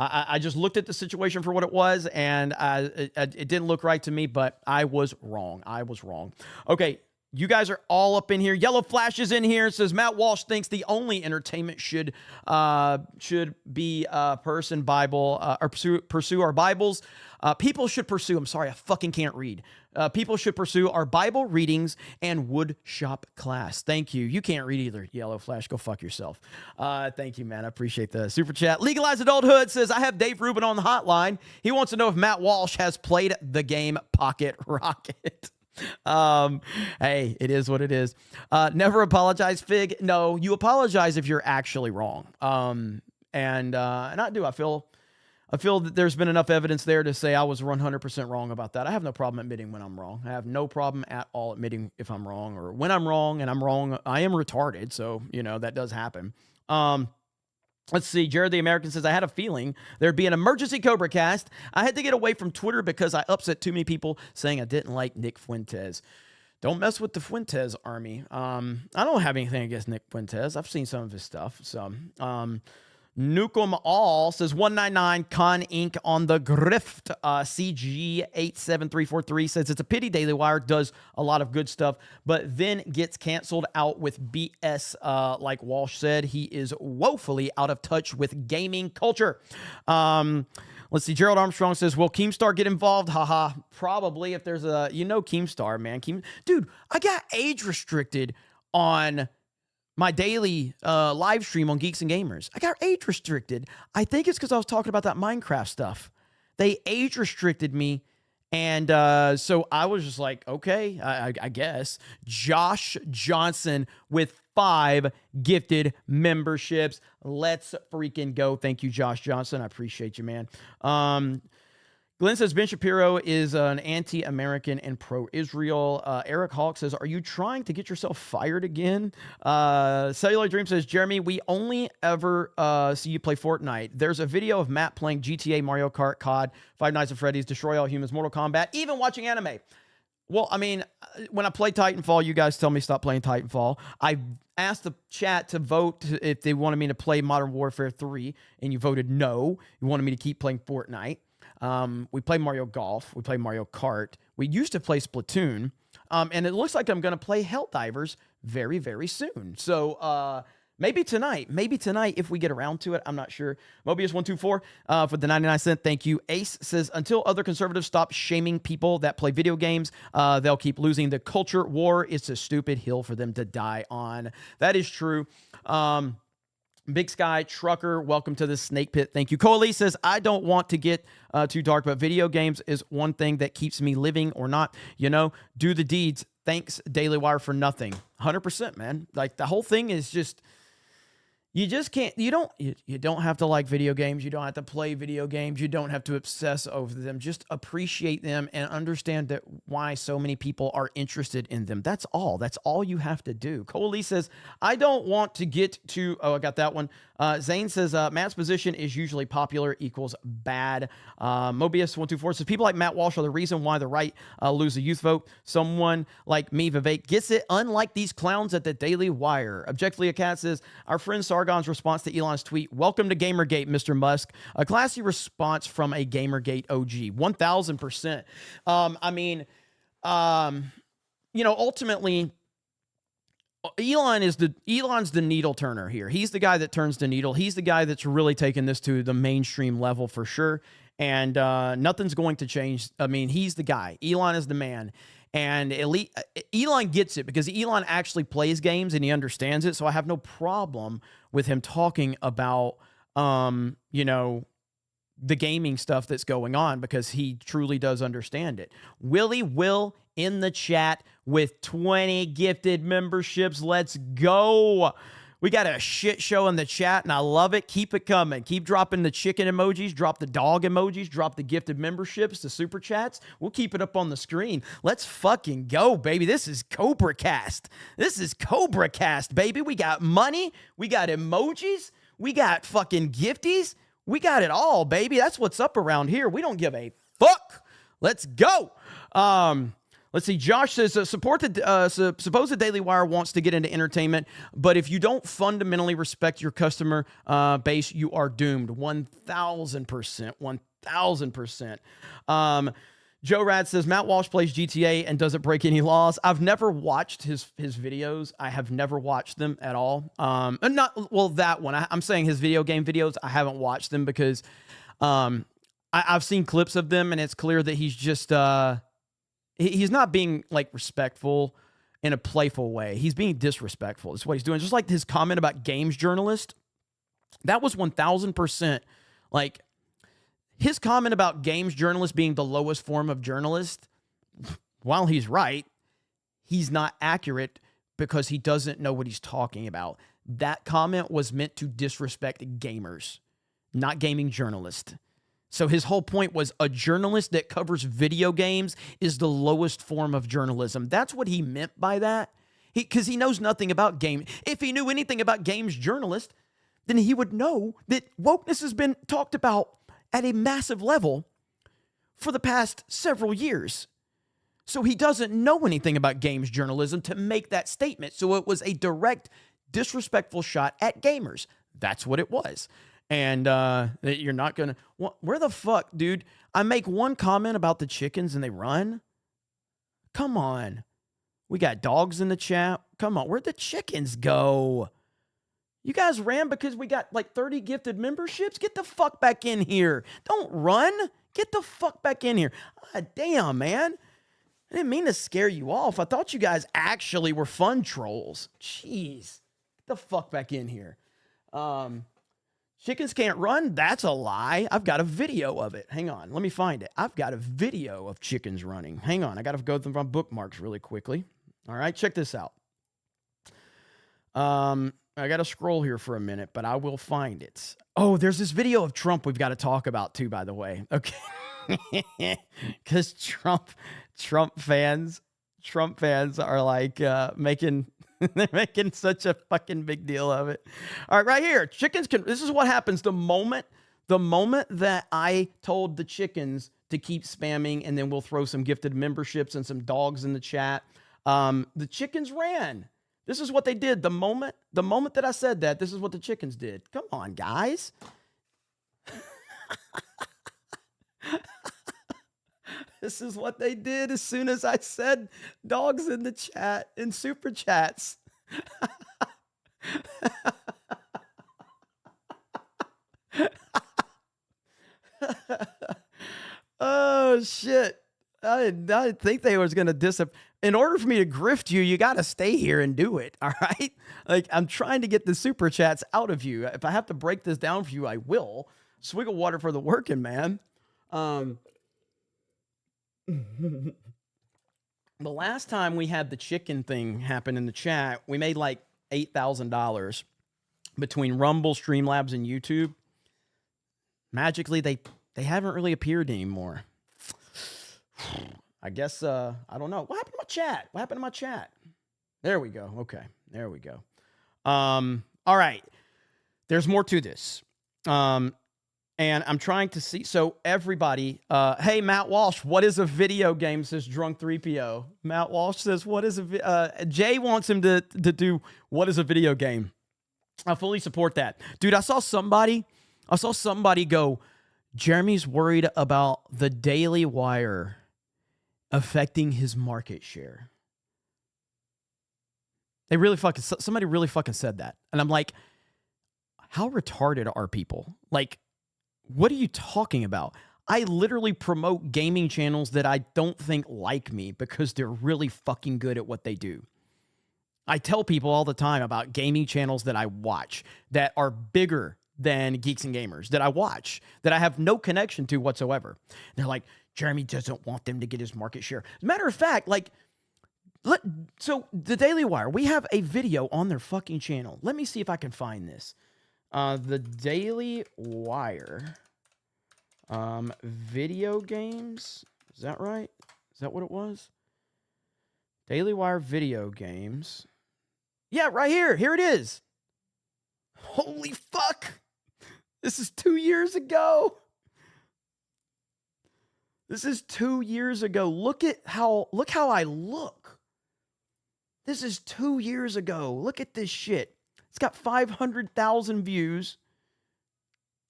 I just looked at the situation for what it was, and it didn't look right to me, but I was wrong. Okay, you guys are all up in here. Yellow Flash is in here. It says, Matt Walsh thinks the only entertainment should be person Bible, or pursue our Bibles. People should pursue, I'm sorry, I fucking can't read. People should pursue our Bible readings and wood shop class. Thank you. You can't read either, Yellow Flash. Go fuck yourself. Thank you, man. I appreciate the super chat. Legalized Adulthood says, I have Dave Rubin on the hotline. He wants to know if Matt Walsh has played the game Pocket Rocket. Hey, it is what it is. Never apologize, Fig. No, you apologize if you're actually wrong. And I do. I feel that there's been enough evidence there to say I was 100% wrong about that. I have no problem admitting when I'm wrong. I have no problem at all admitting if I'm wrong or when I'm wrong, and I'm wrong. I am retarded, so, that does happen. Let's see. Jared the American says, I had a feeling there'd be an emergency CobraCast. I had to get away from Twitter because I upset too many people saying I didn't like Nick Fuentes. Don't mess with the Fuentes army. I don't have anything against Nick Fuentes. I've seen some of his stuff. So, Nuke 'em all says 199 Con Inc. on the grift. CG87343 says it's a pity Daily Wire does a lot of good stuff, but then gets canceled out with BS. Like Walsh said, he is woefully out of touch with gaming culture. Let's see. Gerald Armstrong says, will Keemstar get involved? Haha. Probably if there's a, Keemstar, man. Dude, I got age restricted on my daily live stream on Geeks and Gamers. I got age restricted. I think it's because I was talking about that Minecraft stuff. They age restricted me. And so I was just like, okay, I guess. Josh Johnson with 5 gifted memberships. Let's freaking go. Thank you, Josh Johnson. I appreciate you, man. Glenn says Ben Shapiro is an anti-American and pro-Israel. Eric Hawk says, are you trying to get yourself fired again? Cellular Dream says, Jeremy, we only ever see you play Fortnite. There's a video of Matt playing GTA, Mario Kart, COD, Five Nights at Freddy's, Destroy All Humans, Mortal Kombat, even watching anime. Well, I mean, when I play Titanfall, you guys tell me stop playing Titanfall. I asked the chat to vote if they wanted me to play Modern Warfare 3, and you voted no. You wanted me to keep playing Fortnite. We play Mario Golf. We play Mario Kart. We used to play Splatoon. And it looks like I'm going to play Helldivers very, very soon. So maybe tonight if we get around to it. I'm not sure. Mobius124 for the 99 cent. Thank you. Ace says, until other conservatives stop shaming people that play video games, they'll keep losing. The culture war is a stupid hill for them to die on. That is true. Big Sky Trucker, welcome to the Snake Pit. Thank you. Coley says, I don't want to get too dark, but video games is one thing that keeps me living or not. Do the deeds. Thanks, Daily Wire, for nothing. 100%, man. Like, the whole thing is just, you just can't, you don't have to like video games. You don't have to play video games. You don't have to obsess over them. Just appreciate them and understand that why so many people are interested in them. That's all. That's all you have to do. Coley says, I don't want to get to, I got that one. Zane says, Matt's position is usually popular equals bad. Mobius124 says, people like Matt Walsh are the reason why the right lose a youth vote. Someone like me, Vivek, gets it, unlike these clowns at the Daily Wire. Objectively, a cat says, our friend Sargon's response to Elon's tweet, welcome to Gamergate, Mr. Musk. A classy response from a Gamergate OG. 1000%. Ultimately, Elon's the needle turner here. He's the guy that turns the needle. He's the guy that's really taken this to the mainstream level for sure. And nothing's going to change. I mean, he's the guy. Elon is the man. And Elon gets it because Elon actually plays games and he understands it. So I have no problem with him talking about, the gaming stuff that's going on because he truly does understand it. Willie Will in the chat with 20 gifted memberships. Let's go. We got a shit show in the chat, and I love it. Keep it coming. Keep dropping the chicken emojis, drop the dog emojis, drop the gifted memberships, the super chats. We'll keep it up on the screen. Let's fucking go, baby. This is CobraCast. This is CobraCast, baby. We got money. We got emojis. We got fucking gifties. We got it all, baby. That's what's up around here. We don't give a fuck. Let's go. Let's see. Josh says, suppose the Daily Wire wants to get into entertainment, but if you don't fundamentally respect your customer base, you are doomed. 1,000%. 1,000%. Joe Rad says, Matt Walsh plays GTA and doesn't break any laws. I've never watched his videos. I have never watched them at all. That one. I'm saying his video game videos, I haven't watched them because I've seen clips of them, and it's clear that he's just... he's not being like respectful in a playful way. He's being disrespectful. That's what he's doing. Just like his comment about games journalist. That was 1,000%. Like his comment about games journalist being the lowest form of journalist. While he's right, he's not accurate because he doesn't know what he's talking about. That comment was meant to disrespect gamers, not gaming journalists. So his whole point was a journalist that covers video games is the lowest form of journalism. That's what he meant by that. Because he knows nothing about game. If he knew anything about games journalists, then he would know that wokeness has been talked about at a massive level for the past several years. So he doesn't know anything about games journalism to make that statement. So it was a direct, disrespectful shot at gamers. That's what it was. And you're not gonna. Where the fuck, dude? I make one comment about the chickens and they run. Come on, we got dogs in the chat. Come on, where'd the chickens go? You guys ran because we got like 30 gifted memberships? Get the fuck back in here. Don't run. Get the fuck back in here. Ah, damn, man. I didn't mean to scare you off. I thought you guys actually were fun trolls. Jeez. Get the fuck back in here. Chickens can't run? That's a lie. I've got a video of it. Hang on. Let me find it. I've got a video of chickens running. Hang on. I got to go through my bookmarks really quickly. All right. Check this out. I got to scroll here for a minute, but I will find it. Oh, there's this video of Trump we've got to talk about too, by the way. Okay. Because Trump fans are like making they're making such a fucking big deal of it. All right, right here. Chickens can, this is what happens the moment that I told the chickens to keep spamming, and then we'll throw some gifted memberships and some dogs in the chat. The chickens ran. This is what they did. The moment that I said that, this is what the chickens did. Come on, guys. This is what they did as soon as I said dogs in the chat, in super chats. Oh, shit. I didn't think they was going to disappear. In order for me to grift you, you got to stay here and do it. All right. Like, I'm trying to get the super chats out of you. If I have to break this down for you, I will. Swig of water for the working man. The last time we had the chicken thing happen in the chat, we made like $8,000 between Rumble, Streamlabs, and YouTube. Magically, they haven't really appeared anymore. I guess, I don't know. What happened to my chat? There we go. Okay. There we go. All right. There's more to this. And I'm trying to see. So everybody, hey, Matt Walsh, what is a video game? Says Drunk 3PO. Matt Walsh says, what is Jay wants him to do, what is a video game? I fully support that. Dude, I saw somebody go, Jeremy's worried about the Daily Wire affecting his market share. Somebody really fucking said that. And I'm like, how retarded are people? Like, what are you talking about? I literally promote gaming channels that I don't think like me because they're really fucking good at what they do. I tell people all the time about gaming channels that I watch that are bigger than Geeks and Gamers, that I watch, that I have no connection to whatsoever. They're like, Jeremy doesn't want them to get his market share. As a matter of fact, like, so the Daily Wire, we have a video on their fucking channel. Let me see if I can find this. The Daily Wire, video games. Is that right? Is that what it was? Daily Wire video games. Yeah, right here. Here it is. Holy fuck. This is 2 years ago. This is 2 years ago. Look how I look. This is 2 years ago. Look at this shit. It's got 500,000 views.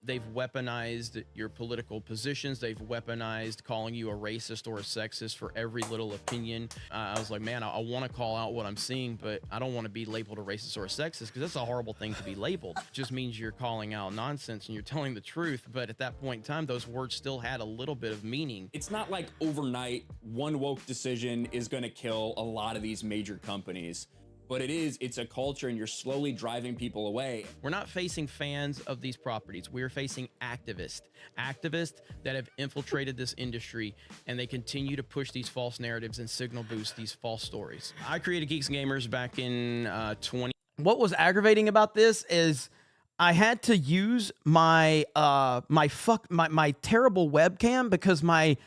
They've weaponized your political positions. They've weaponized calling you a racist or a sexist for every little opinion. I was like, man, I want to call out what I'm seeing, but I don't want to be labeled a racist or a sexist because that's a horrible thing to be labeled. It just means you're calling out nonsense and you're telling the truth. But at that point in time, those words still had a little bit of meaning. It's not like overnight, one woke decision is going to kill a lot of these major companies. But it's a culture, and you're slowly driving people away. We're not facing fans of these properties. We're facing activists that have infiltrated this industry, and they continue to push these false narratives and signal boost these false stories. I created Geeks and Gamers back in 20. What was aggravating about this is I had to use my my terrible webcam because my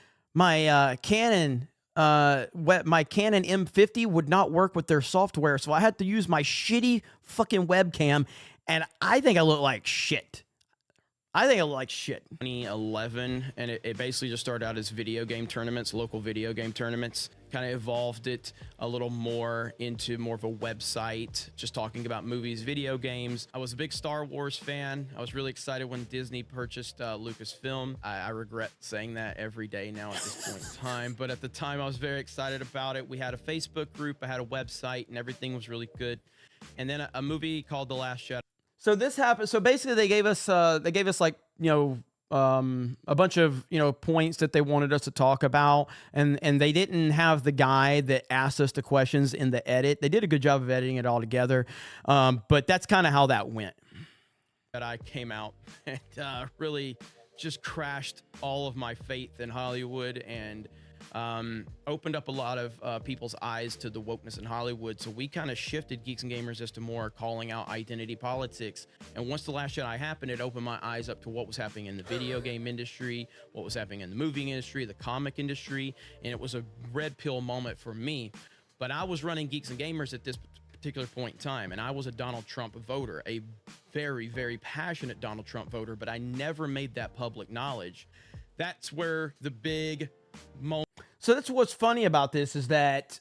Canon. My Canon M50 would not work with their software, so I had to use my shitty fucking webcam, and I think I look like shit. 2011, and it basically just started out as video game tournaments, local video game tournaments. kind of evolved it a little more into more of a website, just talking about movies, video games. I was a big Star Wars fan. I was really excited when Disney purchased Lucasfilm. I regret saying that every day now at this point in time, but at the time I was very excited about it. We had a Facebook group, I had a website, and everything was really good. And then a movie called The Last Jedi. So this happened. So basically they gave us like, you know, a bunch of, you know, points that they wanted us to talk about, and they didn't have the guy that asked us the questions in the edit. They did a good job of editing it all together, but that's kind of how that went. That I came out and really just crashed all of my faith in Hollywood, and opened up a lot of people's eyes to the wokeness in Hollywood. So we kind of shifted Geeks and Gamers as to more calling out identity politics. And once The Last Jedi happened, it opened my eyes up to what was happening in the video game industry, what was happening in the movie industry, the comic industry, and it was a red pill moment for me. But I was running Geeks and Gamers at this particular point in time, and I was a Donald Trump voter, a very, very passionate Donald Trump voter, but I never made that public knowledge. That's where the big moment. So that's what's funny about this is that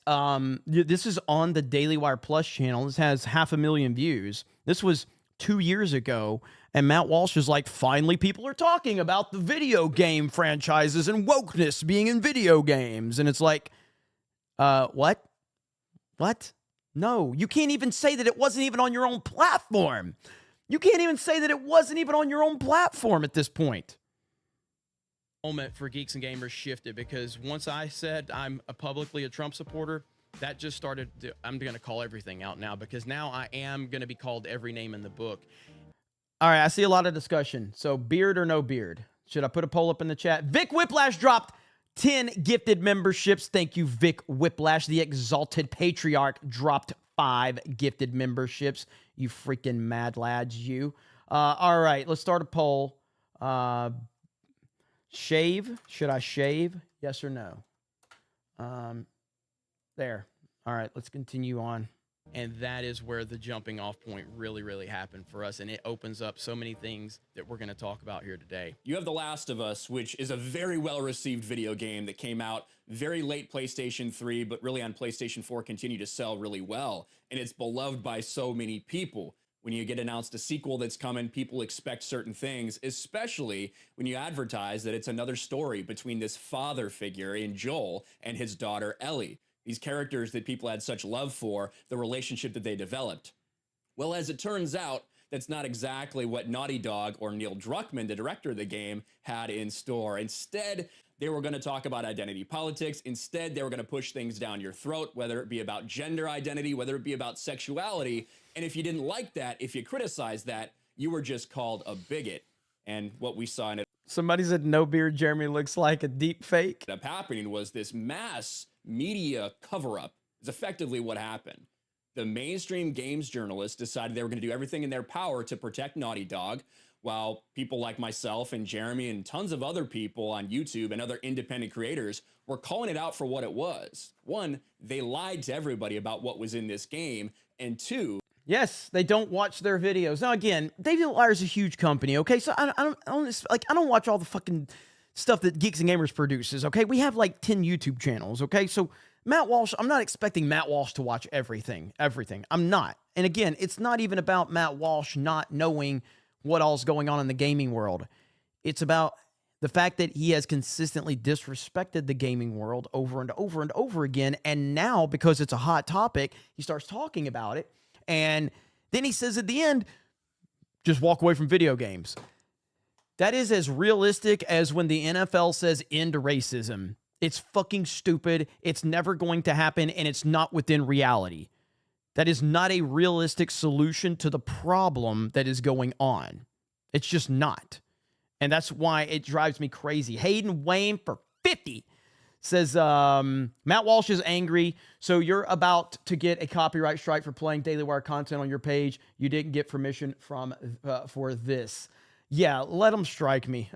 this is on the Daily Wire Plus channel. This has 500,000 views. This was 2 years ago, and Matt Walsh is like, finally people are talking about the video game franchises and wokeness being in video games. And it's like, what? No, you can't even say that it wasn't even on your own platform. You can't even say that it wasn't even on your own platform at this point. Moment for Geeks and Gamers shifted, because once I said I'm publicly a Trump supporter, that just started I'm going to call everything out now, because now I am going to be called every name in the book. All right, I see a lot of discussion. So beard or no beard? Should I put a poll up in the chat? Vic Whiplash dropped 10 gifted memberships. Thank you, Vic Whiplash. The Exalted Patriarch dropped 5 gifted memberships. You freaking mad lads, you. All right, let's start a poll. Shave. Should I shave? Yes or no? There. All right, let's continue on. And that is where the jumping off point really, really happened for us. And it opens up so many things that we're going to talk about here today. You have The Last of Us, which is a very well-received video game that came out very late PlayStation 3, but really on PlayStation 4 continued to sell really well. And it's beloved by so many people. When you get announced a sequel that's coming, people expect certain things, especially when you advertise that it's another story between this father figure in Joel and his daughter Ellie. These characters that people had such love for, the relationship that they developed. Well, as it turns out, that's not exactly what Naughty Dog or Neil Druckmann, the director of the game, had in store. Instead, they were going to talk about identity politics. Instead, they were going to push things down your throat, whether it be about gender identity, whether it be about sexuality. And if you didn't like that, if you criticized that, you were just called a bigot. And what we saw in it. Somebody said no beard Jeremy looks like a deep fake. What ended up happening was this mass media cover-up is effectively what happened. The mainstream games journalists decided they were going to do everything in their power to protect Naughty Dog, while people like myself and Jeremy and tons of other people on YouTube and other independent creators were calling it out for what it was. One, they lied to everybody about what was in this game, and two, yes, they don't watch their videos. Now, again, David Lyre's a huge company, okay? So I don't watch all the fucking stuff that Geeks and Gamers produces, okay? We have like 10 YouTube channels, okay? So Matt Walsh, I'm not expecting Matt Walsh to watch everything. I'm not. And again, it's not even about Matt Walsh not knowing what all's going on in the gaming world. It's about the fact that he has consistently disrespected the gaming world over and over and over again. And now, because it's a hot topic, he starts talking about it. And then he says at the end, just walk away from video games. That is as realistic as when the NFL says end racism. It's fucking stupid. It's never going to happen, and it's not within reality. That is not a realistic solution to the problem that is going on. It's just not. And that's why it drives me crazy. Hayden Wayne for 50 says, Matt Walsh is angry, so you're about to get a copyright strike for playing Daily Wire content on your page. You didn't get permission from for this. Yeah, let them strike me.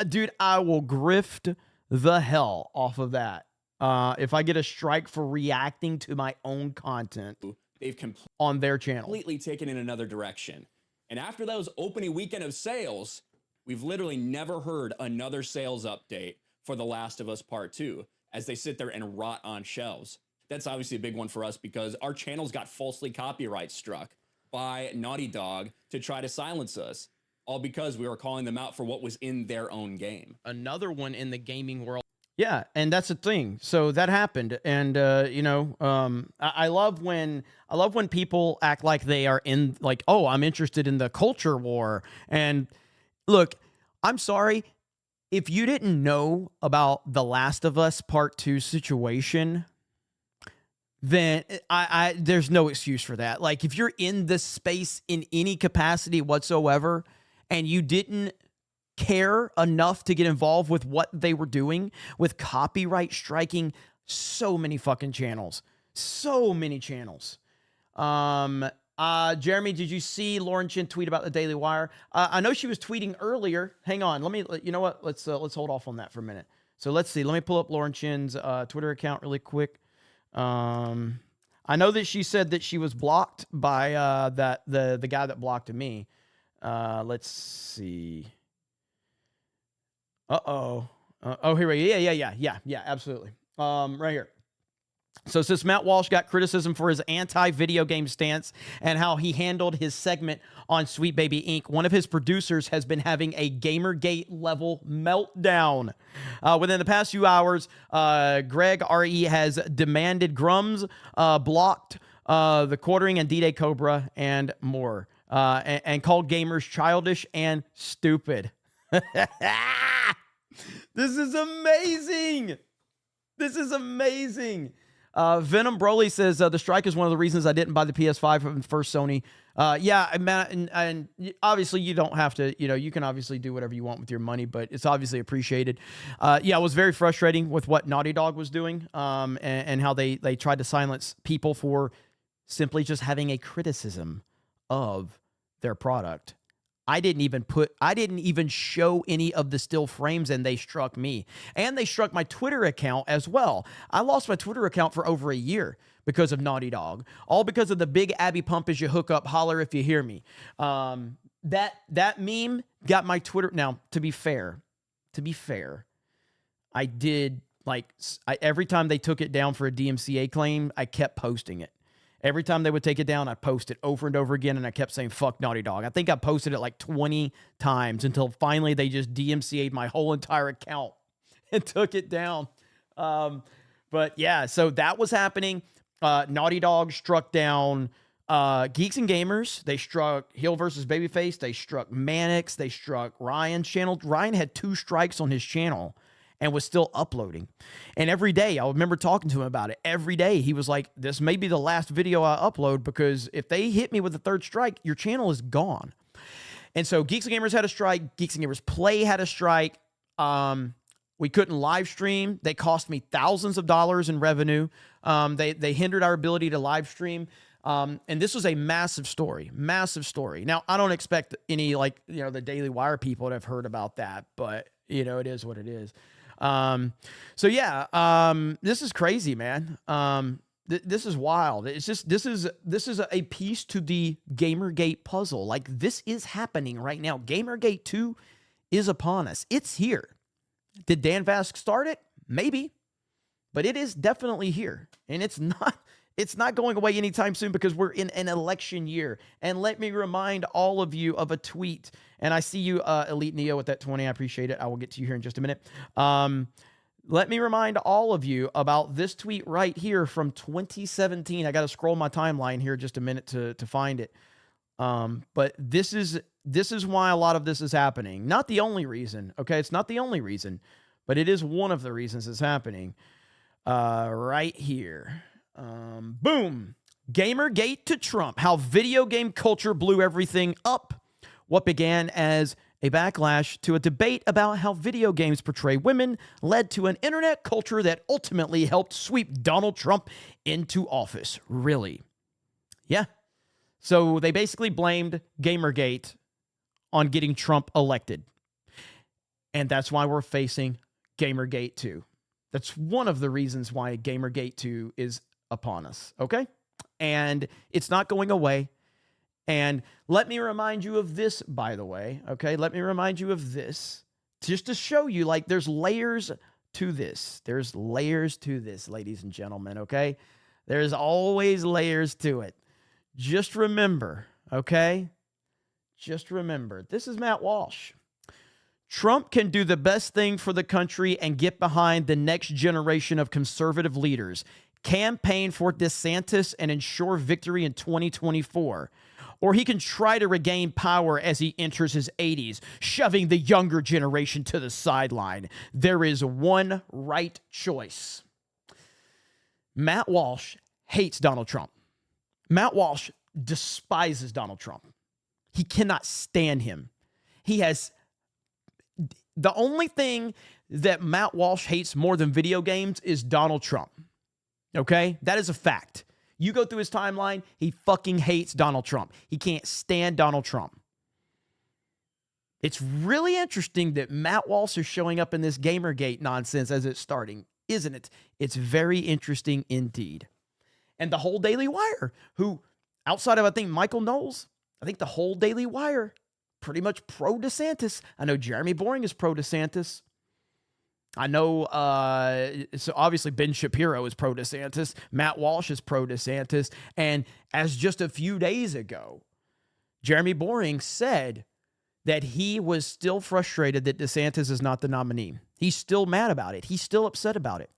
Dude, I will grift the hell off of that. If I get a strike for reacting to my own content they've on their channel. Completely taken in another direction. And after those opening weekend of sales, we've literally never heard another sales update for The Last of Us Part 2. as they sit there and rot on shelves. That's obviously a big one for us because our channels got falsely copyright struck by Naughty Dog to try to silence us, all because we were calling them out for what was in their own game. Another one in the gaming world. Yeah, and that's the thing. So that happened, and I love when people act like they are in, like, oh, I'm interested in the culture war. And look, I'm sorry if you didn't know about The Last of Us Part 2 situation. Then there's no excuse for that. Like, if you're in this space in any capacity whatsoever, and you didn't care enough to get involved with what they were doing with copyright striking so many fucking channels. So many channels. Jeremy, did you see Lauren Chin tweet about the Daily Wire? I know she was tweeting earlier. Hang on. You know what? Let's hold off on that for a minute. So let's see. Let me pull up Lauren Chin's Twitter account really quick. I know that she said that she was blocked by the guy that blocked me. Let's see. Oh, here we go. Yeah, absolutely. Right here. So since Matt Walsh got criticism for his anti-video game stance and how he handled his segment on Sweet Baby Inc., one of his producers has been having a Gamergate level meltdown. Within the past few hours, Greg R.E. has demanded Grums, blocked the Quartering and D-Day Cobra, and more, and called gamers childish and stupid. This is amazing. This is amazing. Venom Broly says the strike is one of the reasons I didn't buy the PS5 from first Sony. Yeah, Matt, and obviously you don't have to, you can obviously do whatever you want with your money, but it's obviously appreciated. Yeah, it was very frustrating with what Naughty Dog was doing, and how they tried to silence people for simply just having a criticism of their product. I didn't even show any of the still frames, and they struck me. And they struck my Twitter account as well. I lost my Twitter account for over a year because of Naughty Dog. All because of the big Abby pump as you hook up, holler if you hear me. That meme got my Twitter. Now, to be fair, I did, every time they took it down for a DMCA claim, I kept posting it. Every time they would take it down, I'd post it over and over again, and I kept saying, fuck Naughty Dog. I think I posted it like 20 times until finally they just DMCA'd my whole entire account and took it down. But yeah, so that was happening. Naughty Dog struck down Geeks and Gamers. They struck Hill versus Babyface. They struck Mannix. They struck Ryan's channel. Ryan had 2 strikes on his channel and was still uploading. And every day, I remember talking to him about it. Every day, he was like, this may be the last video I upload, because if they hit me with a 3rd strike, your channel is gone. And so Geeks and Gamers had a strike. Geeks and Gamers Play had a strike. We couldn't live stream. They cost me thousands of dollars in revenue. They hindered our ability to live stream. And this was a massive story. Now, I don't expect any, the Daily Wire people to have heard about that, but, it is what it is. So yeah, this is crazy, man. This is wild. It's just, this is a piece to the Gamergate puzzle. Like, this is happening right now. Gamergate 2 is upon us. It's here. Did Dan Vasc start it? Maybe, but it is definitely here, and it's not going away anytime soon, because we're in an election year. And let me remind all of you of a tweet. And I see you, Elite Neo, with that 20. I appreciate it. I will get to you here in just a minute. Let me remind all of you about this tweet right here from 2017. I got to scroll my timeline here just a minute to find it. But this is why a lot of this is happening. Not the only reason, okay? It's not the only reason, but it is one of the reasons it's happening. Right here. Boom. Gamergate to Trump. How video game culture blew everything up. What began as a backlash to a debate about how video games portray women led to an internet culture that ultimately helped sweep Donald Trump into office. Really? Yeah. So they basically blamed Gamergate on getting Trump elected. And that's why we're facing Gamergate 2. That's one of the reasons why Gamergate 2 is upon us, okay? And it's not going away. And let me remind you of this, by the way, okay? Let me remind you of this, just to show you, there's layers to this. There's layers to this, ladies and gentlemen, okay? There's always layers to it. Just remember, okay? Just remember, this is Matt Walsh. Trump can do the best thing for the country and get behind the next generation of conservative leaders, campaign for DeSantis and ensure victory in 2024. Or he can try to regain power as he enters his 80s, shoving the younger generation to the sideline. There is one right choice. Matt Walsh hates Donald Trump. Matt Walsh despises Donald Trump. He cannot stand him. He has... The only thing that Matt Walsh hates more than video games is Donald Trump. Okay? That is a fact. You go through his timeline, he fucking hates Donald Trump. He can't stand Donald Trump. It's really interesting that Matt Walsh is showing up in this Gamergate nonsense as it's starting, isn't it? It's very interesting indeed. And the whole Daily Wire, who, outside of, I think, Michael Knowles, I think the whole Daily Wire, pretty much pro DeSantis. I know Jeremy Boring is pro DeSantis. I know, so obviously Ben Shapiro is pro DeSantis. Matt Walsh is pro DeSantis. And as just a few days ago, Jeremy Boring said that he was still frustrated that DeSantis is not the nominee. He's still mad about it. He's still upset about it.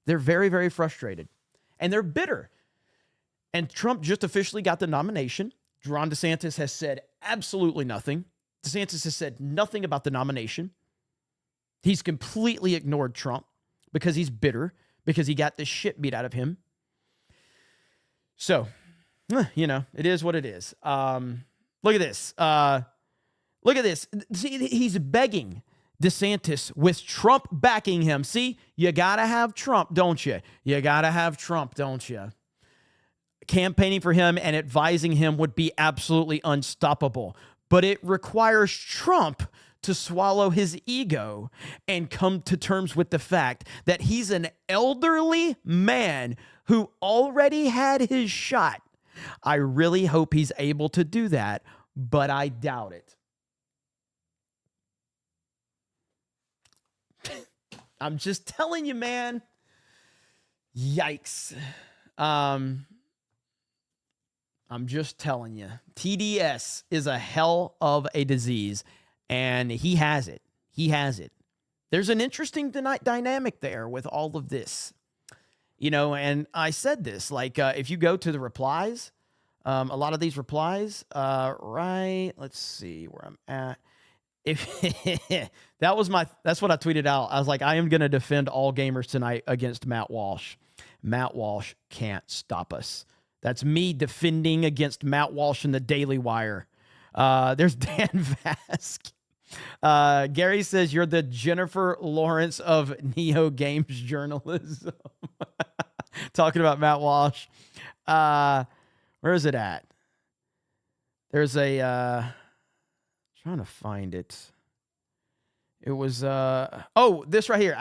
They're very, very frustrated. And they're bitter. And Trump just officially got the nomination. Ron DeSantis has said absolutely nothing. DeSantis has said nothing about the nomination. He's completely ignored Trump because he's bitter, because he got the shit beat out of him. So, you know, it is what it is. Look at this. Look at this. See, he's begging DeSantis with Trump backing him. See, you got to have Trump, don't you? You got to have Trump, don't you? Campaigning for him and advising him would be absolutely unstoppable. But it requires Trump to swallow his ego and come to terms with the fact that he's an elderly man who already had his shot. I really hope he's able to do that, but I doubt it. I'm just telling you, man. Yikes. I'm just telling you. TDS is a hell of a disease, and he has it. He has it. There's an interesting dynamic there with all of this. You know, and I said this, like, if you go to the replies, a lot of these replies, right, let's see where I'm at. If that's what I tweeted out. I was like, I am going to defend all gamers tonight against Matt Walsh. Matt Walsh can't stop us. That's me defending against Matt Walsh in the Daily Wire. There's Dan Vask. Gary says, you're the Jennifer Lawrence of Neo Games journalism. Talking about Matt Walsh. Where is it at? There's a... trying to find it. It was this right here.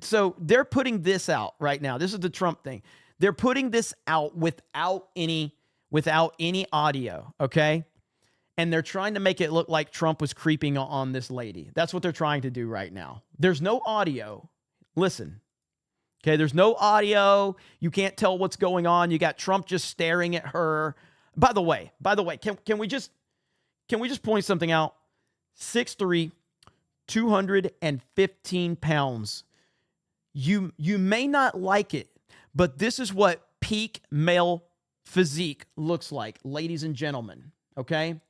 So they're putting this out right now. This is the Trump thing. They're putting this out without any audio, okay? And they're trying to make it look like Trump was creeping on this lady. That's what they're trying to do right now. There's no audio. Listen. Okay, there's no audio. You can't tell what's going on. You got Trump just staring at her. By the way, can we just point something out? 6'3", 215 pounds. You may not like it, but this is what peak male physique looks like, ladies and gentlemen, okay?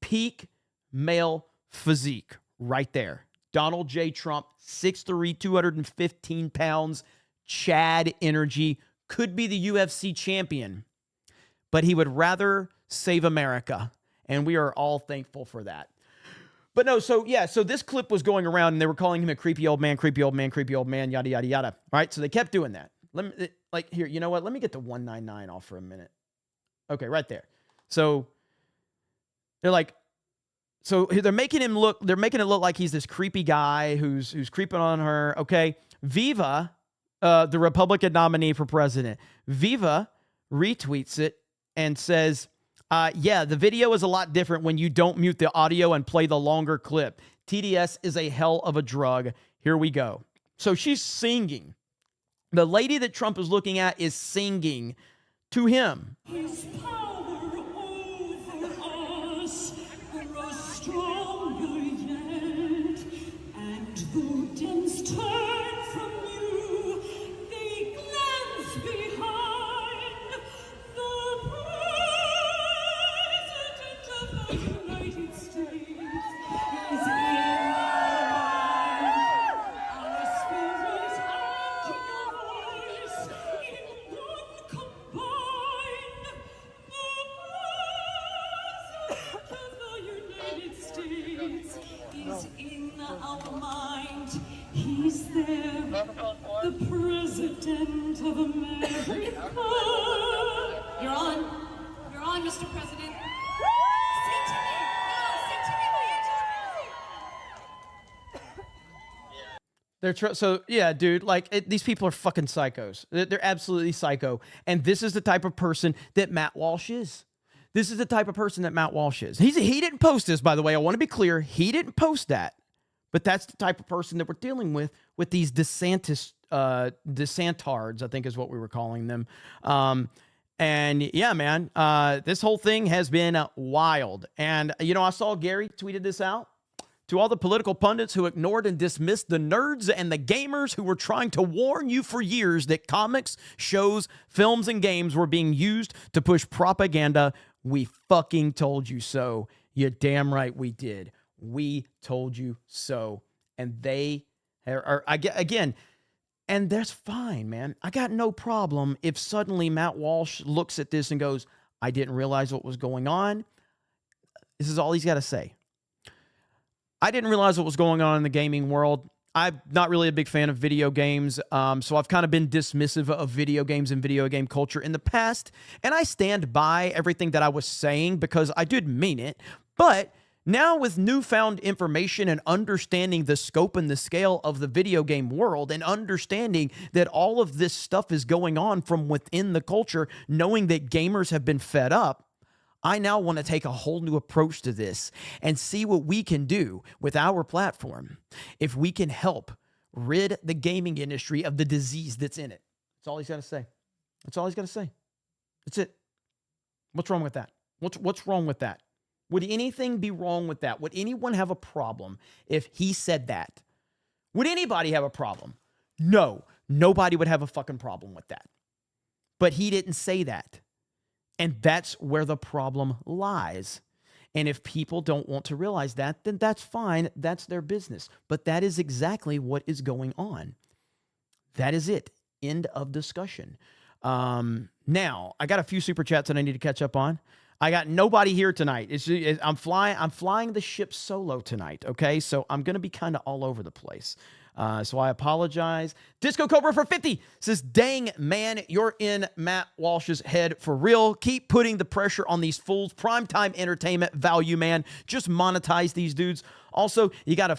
Peak male physique right there. Donald J. Trump, 6'3", 215 pounds, Chad energy, could be the UFC champion, but he would rather save America. And we are all thankful for that. But no, so this clip was going around and they were calling him a creepy old man, yada, yada, yada. All right, so they kept doing that. Let me, here, you know what? Let me get the 199 off for a minute. Okay, right there. So they're like, they're making it look like he's this creepy guy who's creeping on her. Okay, Viva, the Republican nominee for president, Viva retweets it and says, yeah, the video is a lot different when you don't mute the audio and play the longer clip. TDS is a hell of a drug. Here we go. So she's singing. The lady that Trump is looking at is singing to him. His power over us grows stronger yet, and though Dems turn from you, they glance behind. The President of the United States is in our spirit and your voice in one combined. The President of the United States is in our mind. He's there, the President of America. You're on, Mr. President. Sing to me. No, sing to me while you're talking. So yeah, dude, like these people are fucking psychos. They're absolutely psycho. And this is the type of person that Matt Walsh is. This is the type of person that Matt Walsh is. He didn't post this, by the way. I want to be clear. He didn't post that. But that's the type of person that we're dealing with these DeSantis, DeSantards, I think is what we were calling them. And yeah, man, this whole thing has been wild. And, you know, I saw Gary tweeted this out. To all the political pundits who ignored and dismissed the nerds and the gamers who were trying to warn you for years that comics, shows, films, and games were being used to push propaganda, we fucking told you so. You're damn right we did. We told you so. And they are again, and that's fine, man. I got no problem if suddenly Matt Walsh looks at this and goes, I didn't realize what was going on. This is all he's got to say. I didn't realize what was going on in the gaming world. I'm not really a big fan of video games, so I've kind of been dismissive of video games and video game culture in the past, and I stand by everything that I was saying because I did mean it, but now with newfound information and understanding the scope and the scale of the video game world and understanding that all of this stuff is going on from within the culture, knowing that gamers have been fed up, I now want to take a whole new approach to this and see what we can do with our platform if we can help rid the gaming industry of the disease that's in it. That's all he's got to say. That's all he's got to say. That's it. What's wrong with that? What's wrong with that? Would anything be wrong with that? Would anyone have a problem if he said that? Would anybody have a problem? No, nobody would have a fucking problem with that. But he didn't say that. And that's where the problem lies. And if people don't want to realize that, then that's fine. That's their business. But that is exactly what is going on. That is it. End of discussion. Now, I got a few super chats that I need to catch up on. I got nobody here tonight. I'm flying the ship solo tonight, okay? So I'm going to be kind of all over the place. So I apologize. Disco Cobra for 50 says, dang, man, you're in Matt Walsh's head for real. Keep putting the pressure on these fools. Primetime entertainment value, man. Just monetize these dudes. Also, you got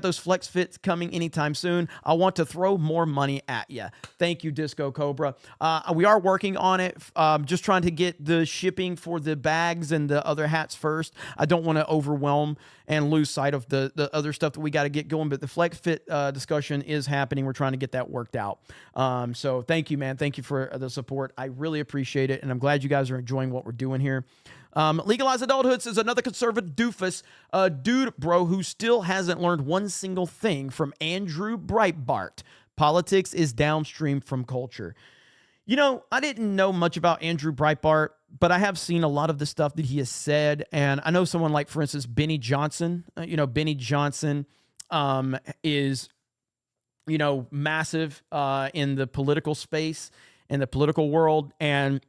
those flex fits coming anytime soon. I want to throw more money at you. Thank you, Disco Cobra. We are working on it. Just trying to get the shipping for the bags and the other hats first. I don't want to overwhelm and lose sight of the other stuff that we got to get going. But the flex fit discussion is happening. We're trying to get that worked out. So thank you, man. Thank you for the support. I really appreciate it. And I'm glad you guys are enjoying what we're doing here. Legalize Adulthood says another conservative doofus, dude, bro, who still hasn't learned one single thing from Andrew Breitbart. Politics is downstream from culture. You know, I didn't know much about Andrew Breitbart, but I have seen a lot of the stuff that he has said. And I know someone like, for instance, Benny Johnson. Benny Johnson is, massive in the political space, in the political world. And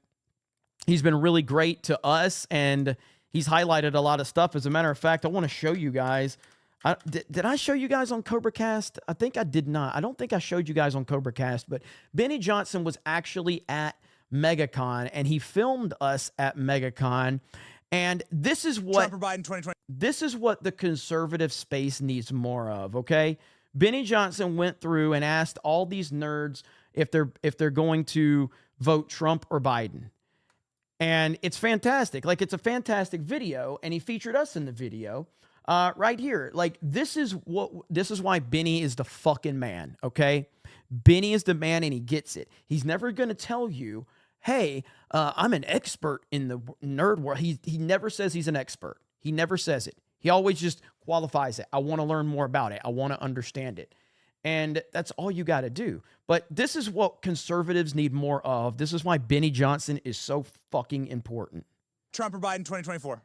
he's been really great to us, and he's highlighted a lot of stuff. As a matter of fact, I want to show you guys. Did I show you guys on CobraCast? I think I did not. I don't think I showed you guys on CobraCast, but Benny Johnson was actually at MegaCon, and he filmed us at MegaCon. And this is what Trump or Biden 2020. This is what the conservative space needs more of, okay? Benny Johnson went through and asked all these nerds if they're going to vote Trump or Biden. And it's fantastic. Like, it's a fantastic video, and he featured us in the video. right here. Like, this is why Benny is the fucking man, okay? Benny is the man and he gets it. He's never going to tell you, hey, I'm an expert in the nerd world. He never says he's an expert. He never says it. He always just qualifies it. I want to learn more about it. I want to understand it. And that's all you got to do. But this is what conservatives need more of. This is why Benny Johnson is so fucking important. Trump or Biden 2024?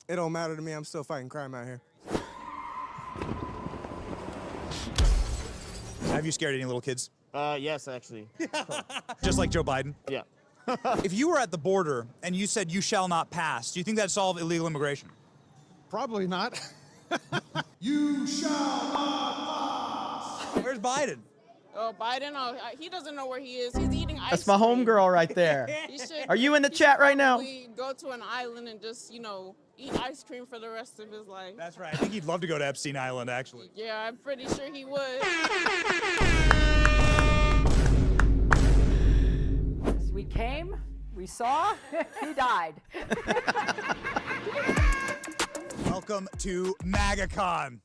It don't matter to me. I'm still fighting crime out here. Have you scared any little kids? Yes, actually. Just like Joe Biden? Yeah. If you were at the border and you said you shall not pass, do you think that'd solve illegal immigration? Probably not. You shall not pass. Where's Biden? Oh, Biden, he doesn't know where he is. He's eating ice That's my cream. homegirl right there. He should- Are you in the he chat should right now? probably go to an island and just, eat ice cream for the rest of his life. That's right. I think he'd love to go to Epstein Island, actually. Yeah, I'm pretty sure he would. We came, we saw, he died. Welcome to MAGACon.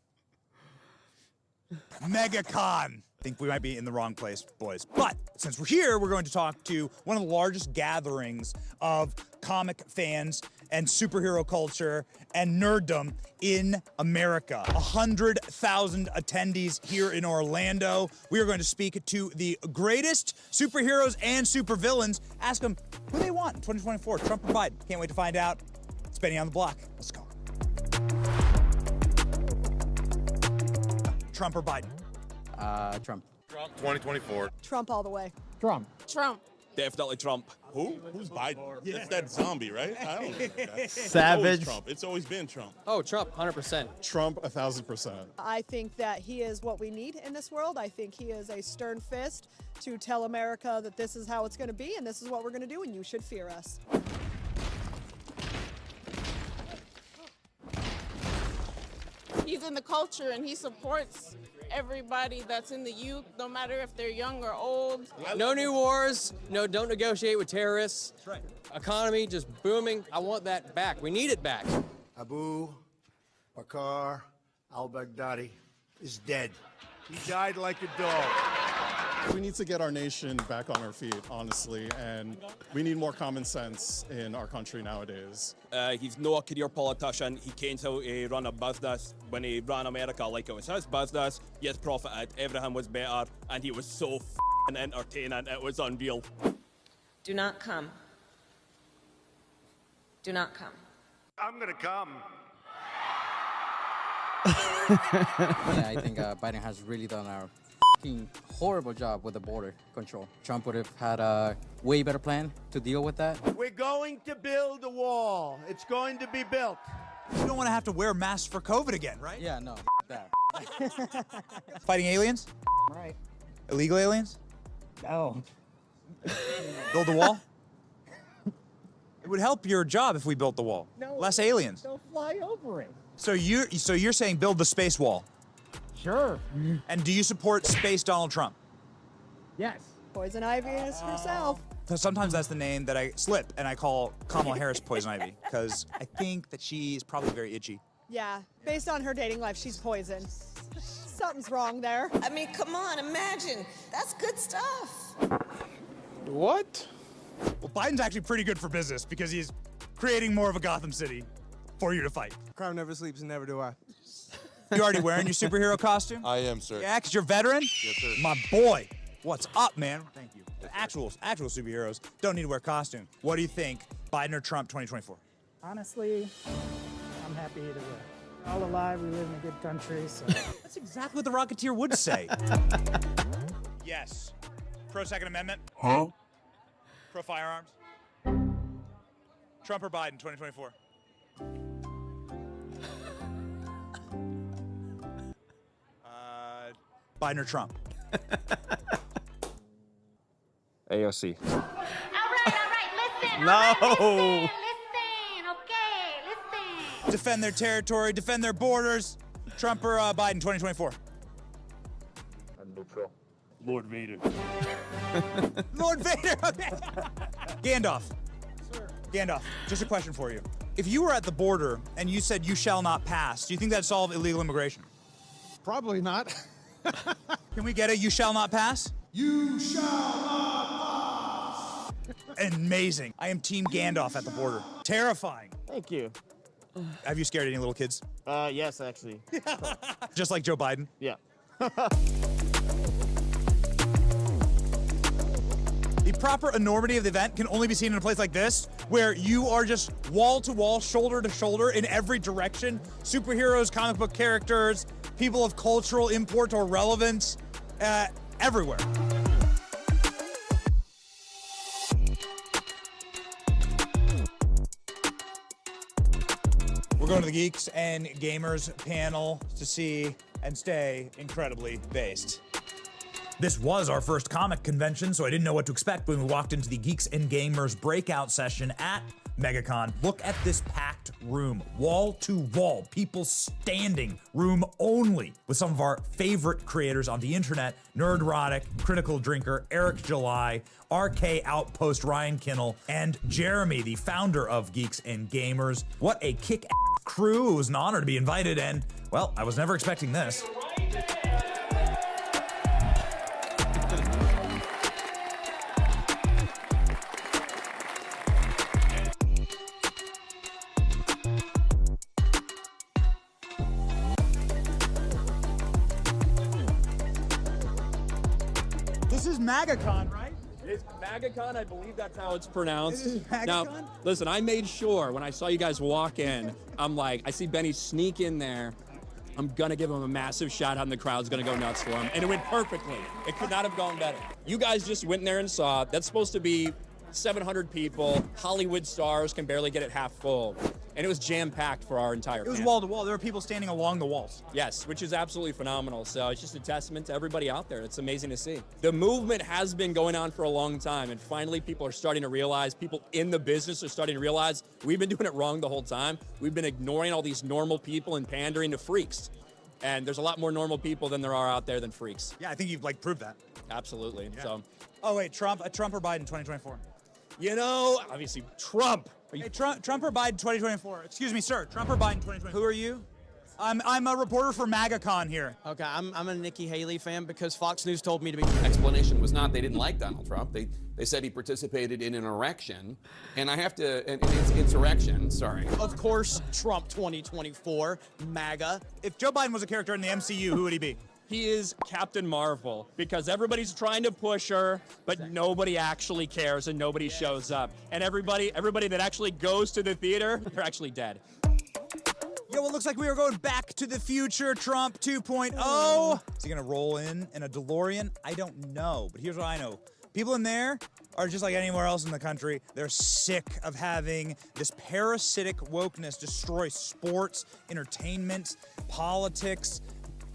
MegaCon. I think we might be in the wrong place, boys. But since we're here, we're going to talk to one of the largest gatherings of comic fans and superhero culture and nerddom in America. 100,000 attendees here in Orlando. We are going to speak to the greatest superheroes and supervillains. Ask them who they want in 2024, Trump or Biden. Can't wait to find out. It's Benny on the Block. Let's go. Trump or Biden? Trump. Trump 2024. Trump all the way. Trump. Definitely Trump. Who? Who's Biden? Yeah. It's that zombie, right? I don't know. That. Savage. It's always Trump. It's always been Trump. Oh, Trump, 100%. Trump 1,000%. I think that he is what we need in this world. I think he is a stern fist to tell America that this is how it's going to be and this is what we're going to do and you should fear us. He's in the culture and he supports everybody that's in the youth, no matter if they're young or old. No new wars. No, don't negotiate with terrorists. That's right. Economy just booming. I want that back. We need it back. Abu Bakr al-Baghdadi is dead. He died like a dog. We need to get our nation back on our feet, honestly, and we need more common sense in our country nowadays. He's no career politician. He came to run a business. When he ran America like it was his business, yes, profited, everything was better, and he was so f***ing entertaining, it was unreal. Do not come. Do not come. I'm gonna come. Yeah, I think Biden has really done a horrible job with the border control. Trump would have had a way better plan to deal with that. We're going to build a wall. It's going to be built. You don't want to have to wear masks for COVID again, right? Yeah, no, that. Fighting aliens? Right. Illegal aliens? No. Build the wall? It would help your job if we built the wall. No. Less aliens. Don't fly over it. So you're saying build the space wall? Sure. And do you support space Donald Trump? Yes. Poison Ivy is herself. Sometimes that's the name that I slip and I call Kamala Harris Poison Ivy because I think that she's probably very itchy. Yeah, based on her dating life, she's poison. Something's wrong there. I mean, come on, imagine. That's good stuff. What? Well, Biden's actually pretty good for business because he's creating more of a Gotham City for you to fight. Crime never sleeps and never do I. You already wearing your superhero costume? I am, sir. Yeah, because you're a veteran? Yes, sir. My boy. What's up, man? Thank you. Actual superheroes don't need to wear costume. What do you think, Biden or Trump 2024? Honestly, I'm happy either way. We're all alive, we live in a good country, so. That's exactly what the Rocketeer would say. Yes. Pro Second Amendment? Huh? Pro firearms? Trump or Biden 2024? Biden or Trump? AOC. All right, listen. No. Listen, okay, listen. Defend their territory, defend their borders. Trump or Biden 2024? Neutral. Lord Vader. Lord Vader, okay. Gandalf. Sir. Gandalf, just a question for you. If you were at the border and you said you shall not pass, do you think that'd solve illegal immigration? Probably not. Can we get a you shall not pass? You shall not pass. Amazing. I am Team Gandalf at the border. Terrifying. Thank you. Have you scared any little kids? Yes, actually. Just like Joe Biden? Yeah. The proper enormity of the event can only be seen in a place like this, where you are just wall to wall, shoulder to shoulder in every direction. Superheroes, comic book characters, people of cultural import or relevance, everywhere. We're going to the Geeks and Gamers panel to see and stay incredibly based. This was our first comic convention, so I didn't know what to expect when we walked into the Geeks and Gamers breakout session at MegaCon. Look at this packed room, wall to wall, people standing, room only, with some of our favorite creators on the internet, Nerdrotic, Critical Drinker, Eric July, RK Outpost, Ryan Kinnell, and Jeremy, the founder of Geeks and Gamers. What a kick-ass crew. It was an honor to be invited, and, well, I was never expecting this. This is MagaCon, right? It's MagaCon, I believe that's how it's pronounced. It is MagaCon? Now, listen, I made sure when I saw you guys walk in, I'm like, I see Benny sneak in there. I'm gonna give him a massive shout out and the crowd's gonna go nuts for him. And it went perfectly. It could not have gone better. You guys just went in there and saw, that's supposed to be 700 people, Hollywood stars can barely get it half full. And it was jam-packed for our entire It was panel. wall to wall. There were people standing along the walls. Yes, which is absolutely phenomenal. So it's just a testament to everybody out there. It's amazing to see. The movement has been going on for a long time, and finally people are starting to realize, people in the business are starting to realize we've been doing it wrong the whole time. We've been ignoring all these normal people and pandering to freaks. And there's a lot more normal people than there are out there than freaks. Yeah, I think you've proved that. Absolutely. Yeah. So, oh wait, Trump or Biden 2024? You know, obviously Trump. Hey, Trump or Biden 2024? Excuse me, sir. Trump or Biden 2024? Who are you? I'm a reporter for MagaCon here. Okay, I'm a Nikki Haley fan because Fox News told me to be. Explanation was not they didn't like Donald Trump. They said he participated in an erection, and I have to, and it's insurrection, sorry. Of course, Trump 2024, MAGA. If Joe Biden was a character in the MCU, who would he be? He is Captain Marvel because everybody's trying to push her, but nobody actually cares and nobody shows up. And everybody that actually goes to the theater, they're actually dead. Yo, it looks like we are going back to the future, Trump 2.0. Is he gonna roll in a DeLorean? I don't know, but here's what I know. People in there are just like anywhere else in the country. They're sick of having this parasitic wokeness destroy sports, entertainment, politics,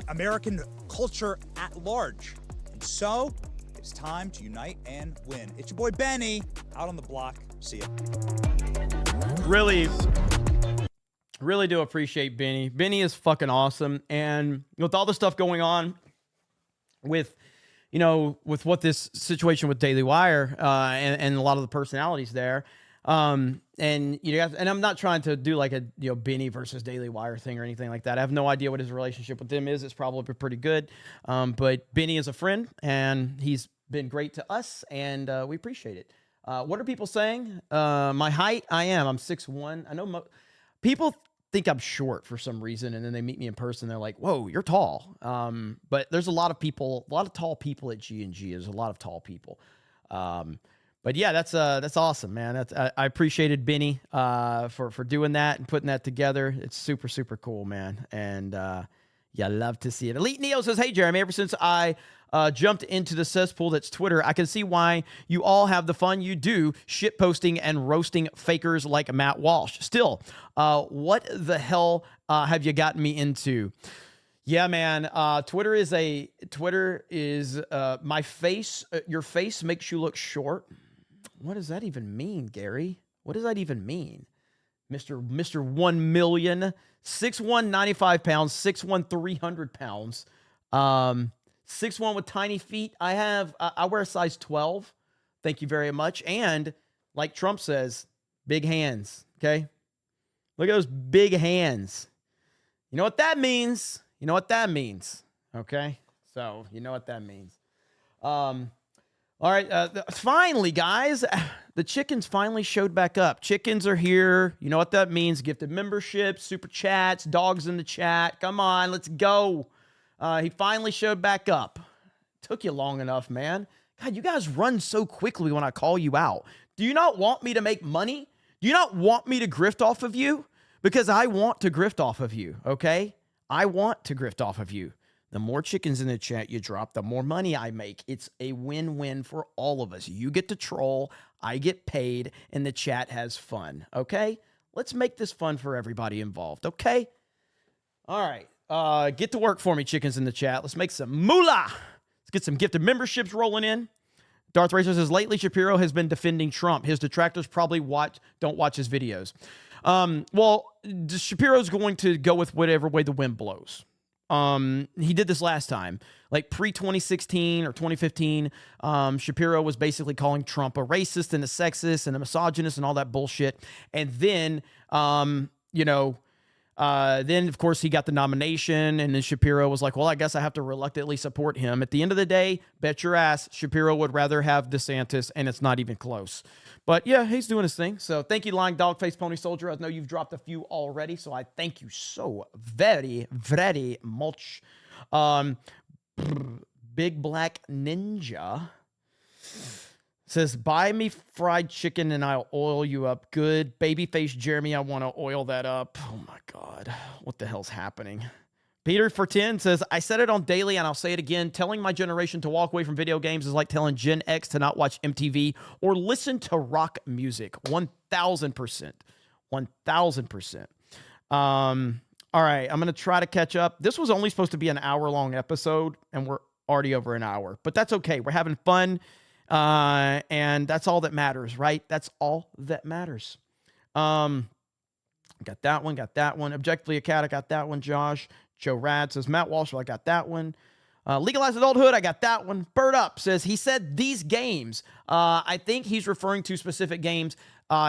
American culture at large. And so, it's time to unite and win. It's your boy Benny, out on the block. See ya. Really do appreciate Benny. Benny is fucking awesome. And with all the stuff going on with, with what this situation with Daily Wire and a lot of the personalities there, and I'm not trying to do like a Benny versus Daily Wire thing or anything like that. I have no idea what his relationship with them is. It's probably pretty good, but Benny is a friend and he's been great to us, and we appreciate it. What are people saying? My height? I'm 6'1". I know people think I'm short for some reason, and then they meet me in person. They're like, "Whoa, you're tall." But there's a lot of tall people at G&G. There's a lot of tall people. But yeah, that's awesome, man. I appreciated Benny for doing that and putting that together. It's super, super cool, man. And yeah, love to see it. Elite Neo says, "Hey, Jeremy, ever since I jumped into the cesspool that's Twitter, I can see why you all have the fun you do shit posting and roasting fakers like Matt Walsh. Still, what the hell have you gotten me into?" Yeah, man. Twitter is my face. Your face makes you look short. What does that even mean, Gary? What does that even mean? Mr. 1 million, 6'1", 95 pounds, 6'1", 300 pounds. 6'1" with tiny feet. I wear a size 12. Thank you very much. And like Trump says, big hands. Okay. Look at those big hands. You know what that means? You know what that means. Okay? So, you know what that means. All right. Finally, guys, the chickens finally showed back up. Chickens are here. You know what that means. Gifted memberships, super chats, dogs in the chat. Come on, let's go. He finally showed back up. Took you long enough, man. God, you guys run so quickly when I call you out. Do you not want me to make money? Do you not want me to grift off of you? Because I want to grift off of you, okay? I want to grift off of you. The more chickens in the chat you drop, the more money I make. It's a win-win for all of us. You get to troll, I get paid, and the chat has fun, okay? Let's make this fun for everybody involved, okay? All right. Get to work for me, chickens in the chat. Let's make some moolah. Let's get some gifted memberships rolling in. Darth Racer says, lately Shapiro has been defending Trump. His detractors probably don't watch his videos. Well, Shapiro's going to go with whatever way the wind blows. He did this last time, like pre-2016 or 2015. Shapiro was basically calling Trump a racist and a sexist and a misogynist and all that bullshit. And then, then of course he got the nomination, and then Shapiro was like, well, I guess I have to reluctantly support him. At the end of the day, bet your ass Shapiro would rather have DeSantis, and it's not even close. But yeah, he's doing his thing. So thank you, Lying Dog Face Pony Soldier. I know you've dropped a few already, so I thank you so very, very much. Big Black Ninja says, buy me fried chicken and I'll oil you up good. Babyface Jeremy, I want to oil that up. Oh my God. What the hell's happening? Peter for 10 says, I said it on Daily and I'll say it again. Telling my generation to walk away from video games is like telling Gen X to not watch MTV or listen to rock music. 1,000%. 1,000%. All right, I'm going to try to catch up. This was only supposed to be an hour-long episode, and we're already over an hour. But that's okay. We're having fun, and that's all that matters, right? That's all that matters. Got that one, Objectively a Cat, I got that one, Josh. Joe Rad says, Matt Walsh, I got that one. Legalized Adulthood, I got that one. Bird Up says, he said these games. I think he's referring to specific games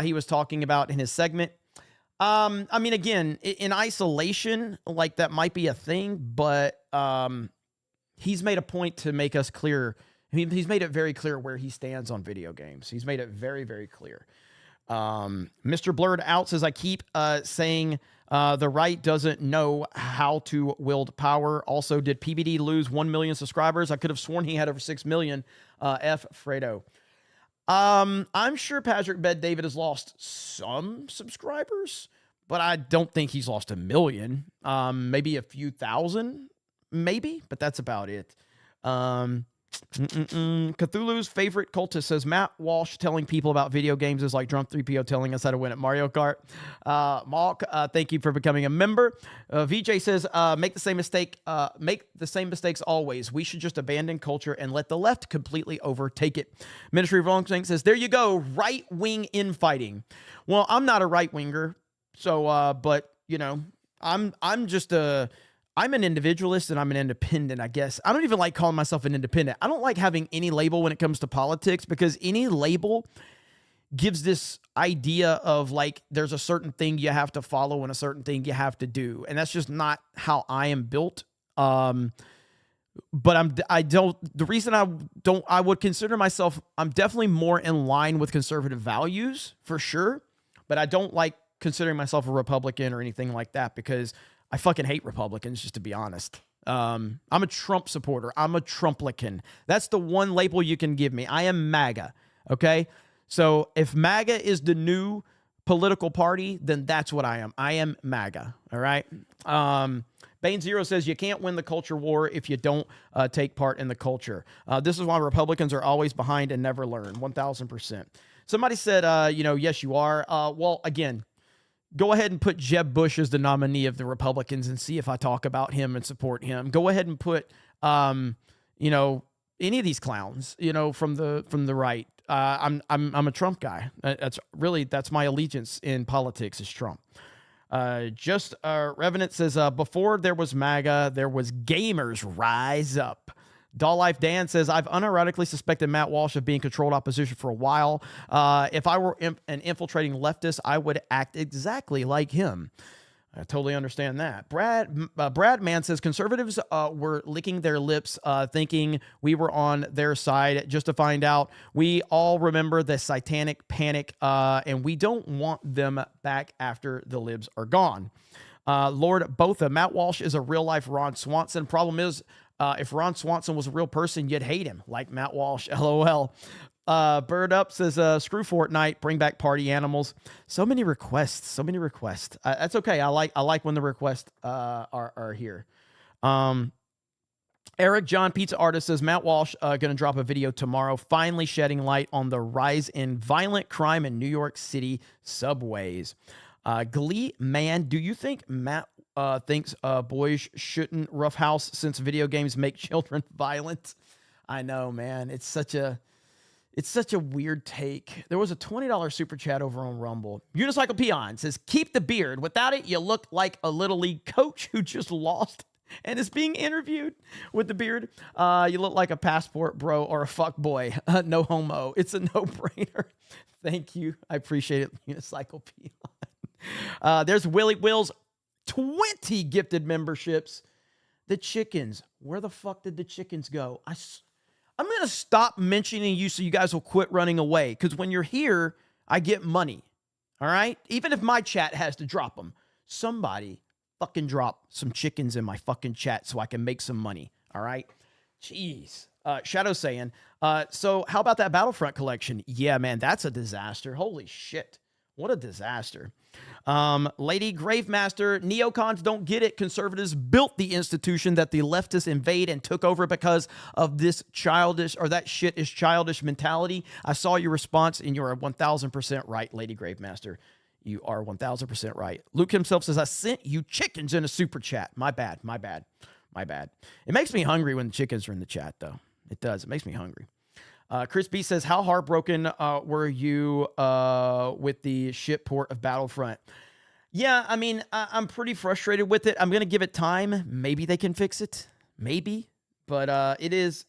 he was talking about in his segment. I mean, again, in isolation, like that might be a thing, but he's made a point to make us clear. He's made it very clear where he stands on video games. He's made it very, very clear. Mr. Blurred Out says, I keep saying the right doesn't know how to wield power. Also, did PBD lose 1 million subscribers? I could have sworn he had over 6 million. F. Fredo. I'm sure Patrick Bet David has lost some subscribers, but I don't think he's lost 1 million. Maybe a few thousand, maybe, but that's about it. Cthulhu's favorite cultist says, Matt Walsh telling people about video games is like Drunk 3PO telling us how to win at Mario Kart. Malk, thank you for becoming a member. VJ says, make the same mistakes always. We should just abandon culture and let the left completely overtake it. Ministry of Wrong Thing says, there you go, right-wing infighting. Well, I'm not a right-winger, so, but, you know, I'm an individualist and I'm an independent, I guess. I don't even like calling myself an independent. I don't like having any label when it comes to politics, because any label gives this idea of like there's a certain thing you have to follow and a certain thing you have to do. And that's just not how I am built. But the reason I would consider myself, I'm definitely more in line with conservative values for sure. But I don't like considering myself a Republican or anything like that, because I fucking hate Republicans, just to be honest. I'm a Trump supporter. I'm a Trumplican. That's the one label you can give me. I am MAGA, okay? So if MAGA is the new political party, then that's what I am. I am MAGA, all right? Bane Zero says, you can't win the culture war if you don't take part in the culture. This is why Republicans are always behind and never learn, 1,000%. Somebody said, yes, you are. Well, again, go ahead and put Jeb Bush as the nominee of the Republicans and see if I talk about him and support him. Go ahead and put, any of these clowns, from the right. I'm a Trump guy. That's my allegiance in politics is Trump. Revenant says, before there was MAGA, there was Gamers Rise Up. Doll Life Dan says, I've unironically suspected Matt Walsh of being controlled opposition for a while. If I were an infiltrating leftist, I would act exactly like him. I totally understand that. Brad Mann says, conservatives were licking their lips thinking we were on their side just to find out. We all remember the satanic panic, and we don't want them back after the libs are gone. Lord Botha, Matt Walsh is a real-life Ron Swanson. Problem is, if Ron Swanson was a real person, you'd hate him, like Matt Walsh, LOL. Bird Up says, screw Fortnite, bring back party animals. So many requests. That's okay. I like when the requests are here. Eric John Pizza Artist says, Matt Walsh going to drop a video tomorrow, finally shedding light on the rise in violent crime in New York City subways. Glee Man, do you think Matt thinks boys shouldn't roughhouse since video games make children violent? I know, man. It's such a weird take. There was a $20 super chat over on Rumble. Unicycle Peon says, keep the beard. Without it, you look like a Little League coach who just lost and is being interviewed with the beard. You look like a passport bro or a fuck boy. No homo. It's a no-brainer. Thank you. I appreciate it, Unicycle Peon. There's Willie Will's 20 gifted memberships. The chickens. Where the fuck did the chickens go? I'm going to stop mentioning you so you guys will quit running away. Because when you're here, I get money. All right? Even if my chat has to drop them. Somebody fucking drop some chickens in my fucking chat so I can make some money. All right? Jeez. Shadow saying, so how about that Battlefront collection? Yeah, man, that's a disaster. Holy shit. What a disaster. Lady Gravemaster, neocons don't get it. Conservatives built the institution that the leftists invade and took over because of this childish, or that shit is childish mentality. I saw your response and you're 1000% right, Lady Gravemaster. You are 1000% right. Luke himself says, I sent you chickens in a super chat. My bad. It makes me hungry when the chickens are in the chat, though. It does. It makes me hungry. Chris B says, how heartbroken were you with the shit port of Battlefront? Yeah, I mean, I'm pretty frustrated with it. I'm going to give it time. Maybe they can fix it. Maybe. But it is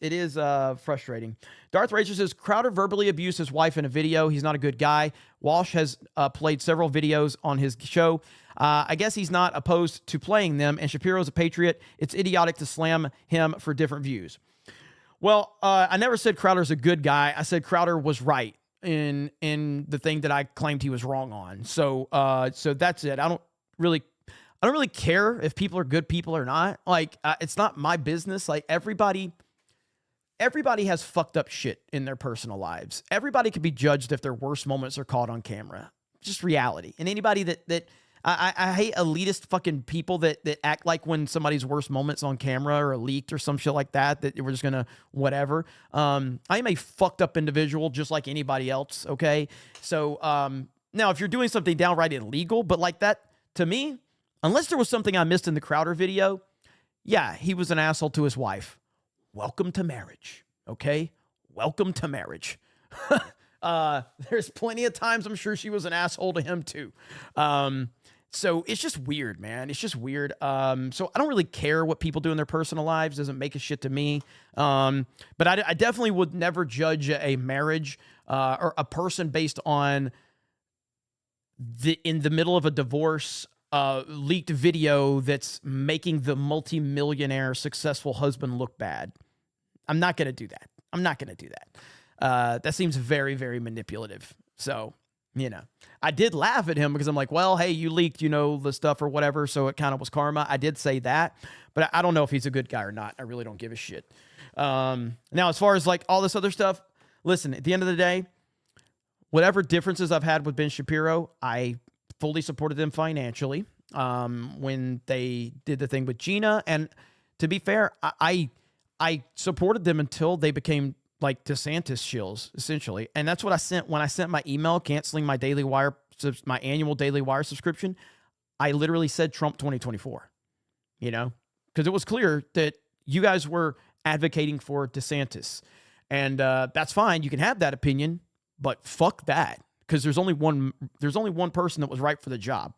frustrating. Darth Rager says, Crowder verbally abused his wife in a video. He's not a good guy. Walsh has played several videos on his show. I guess he's not opposed to playing them. And Shapiro's a patriot. It's idiotic to slam him for different views. Well, I never said Crowder's a good guy. I said Crowder was right in the thing that I claimed he was wrong on. So that's it. I don't really care if people are good people or not. Like, it's not my business. Like, everybody has fucked up shit in their personal lives. Everybody can be judged if their worst moments are caught on camera. Just reality. And anybody that I hate elitist fucking people that act like when somebody's worst moments on camera or leaked or some shit like that we're just gonna whatever. I am a fucked up individual just like anybody else, okay? So now if you're doing something downright illegal, but like that, to me, unless there was something I missed in the Crowder video, yeah, he was an asshole to his wife. Welcome to marriage, okay? Welcome to marriage. There's plenty of times I'm sure she was an asshole to him too. So it's just weird, man. It's just weird. So I don't really care what people do in their personal lives. Doesn't make a shit to me. But I definitely would never judge a marriage or a person based on in the middle of a divorce leaked video that's making the multimillionaire successful husband look bad. I'm not going to do that. That seems very, very manipulative. So, you know, I did laugh at him because I'm like, well, hey, you leaked, the stuff or whatever. So it kind of was karma. I did say that, but I don't know if he's a good guy or not. I really don't give a shit. Now, as far as like all this other stuff, listen, at the end of the day, whatever differences I've had with Ben Shapiro, I fully supported them financially when they did the thing with Gina. And to be fair, I supported them until they became like DeSantis shills, essentially. And that's what I sent when I sent my email canceling my my annual Daily Wire subscription. I literally said Trump 2024, because it was clear that you guys were advocating for DeSantis. And that's fine. You can have that opinion, but fuck that. Because there's only one person that was right for the job.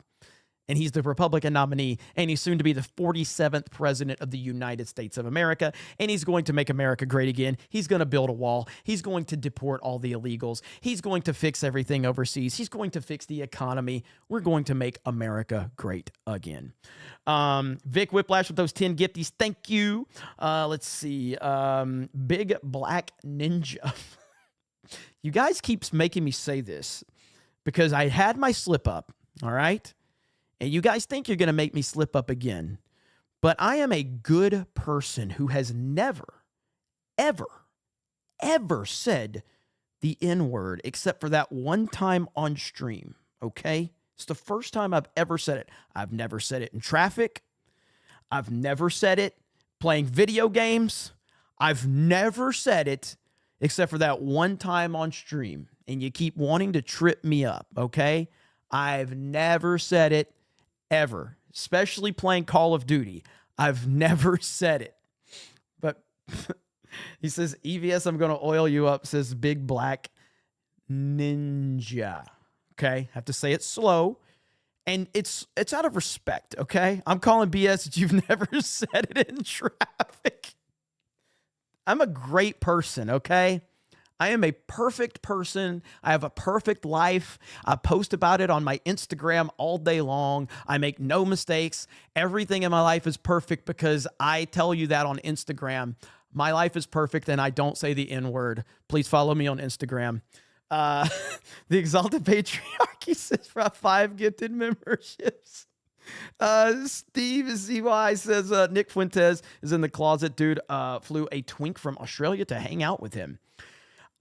and he's the Republican nominee, and he's soon to be the 47th president of the United States of America, and he's going to make America great again. He's going to build a wall. He's going to deport all the illegals. He's going to fix everything overseas. He's going to fix the economy. We're going to make America great again. Vic Whiplash with those 10 gifties. Thank you. Let's see. Big Black Ninja. You guys keeps making me say this because I had my slip up, all right? And you guys think you're going to make me slip up again. But I am a good person who has never, ever, ever said the N-word except for that one time on stream, okay? It's the first time I've ever said it. I've never said it in traffic. I've never said it playing video games. I've never said it except for that one time on stream. And you keep wanting to trip me up, okay? I've never said it ever, especially playing Call of Duty. I've never said it. But he says, EVS, I'm going to oil you up, says Big Black Ninja. Okay, have to say it slow. And it's out of respect, okay? I'm calling BS that you've never said it in traffic. I'm a great person, okay? I am a perfect person. I have a perfect life. I post about it on my Instagram all day long. I make no mistakes. Everything in my life is perfect because I tell you that on Instagram. My life is perfect and I don't say the N-word. Please follow me on Instagram. The Exalted Patriarchy says for 5 gifted memberships. Steve CY says Nick Fuentes is in the closet. Dude flew a twink from Australia to hang out with him.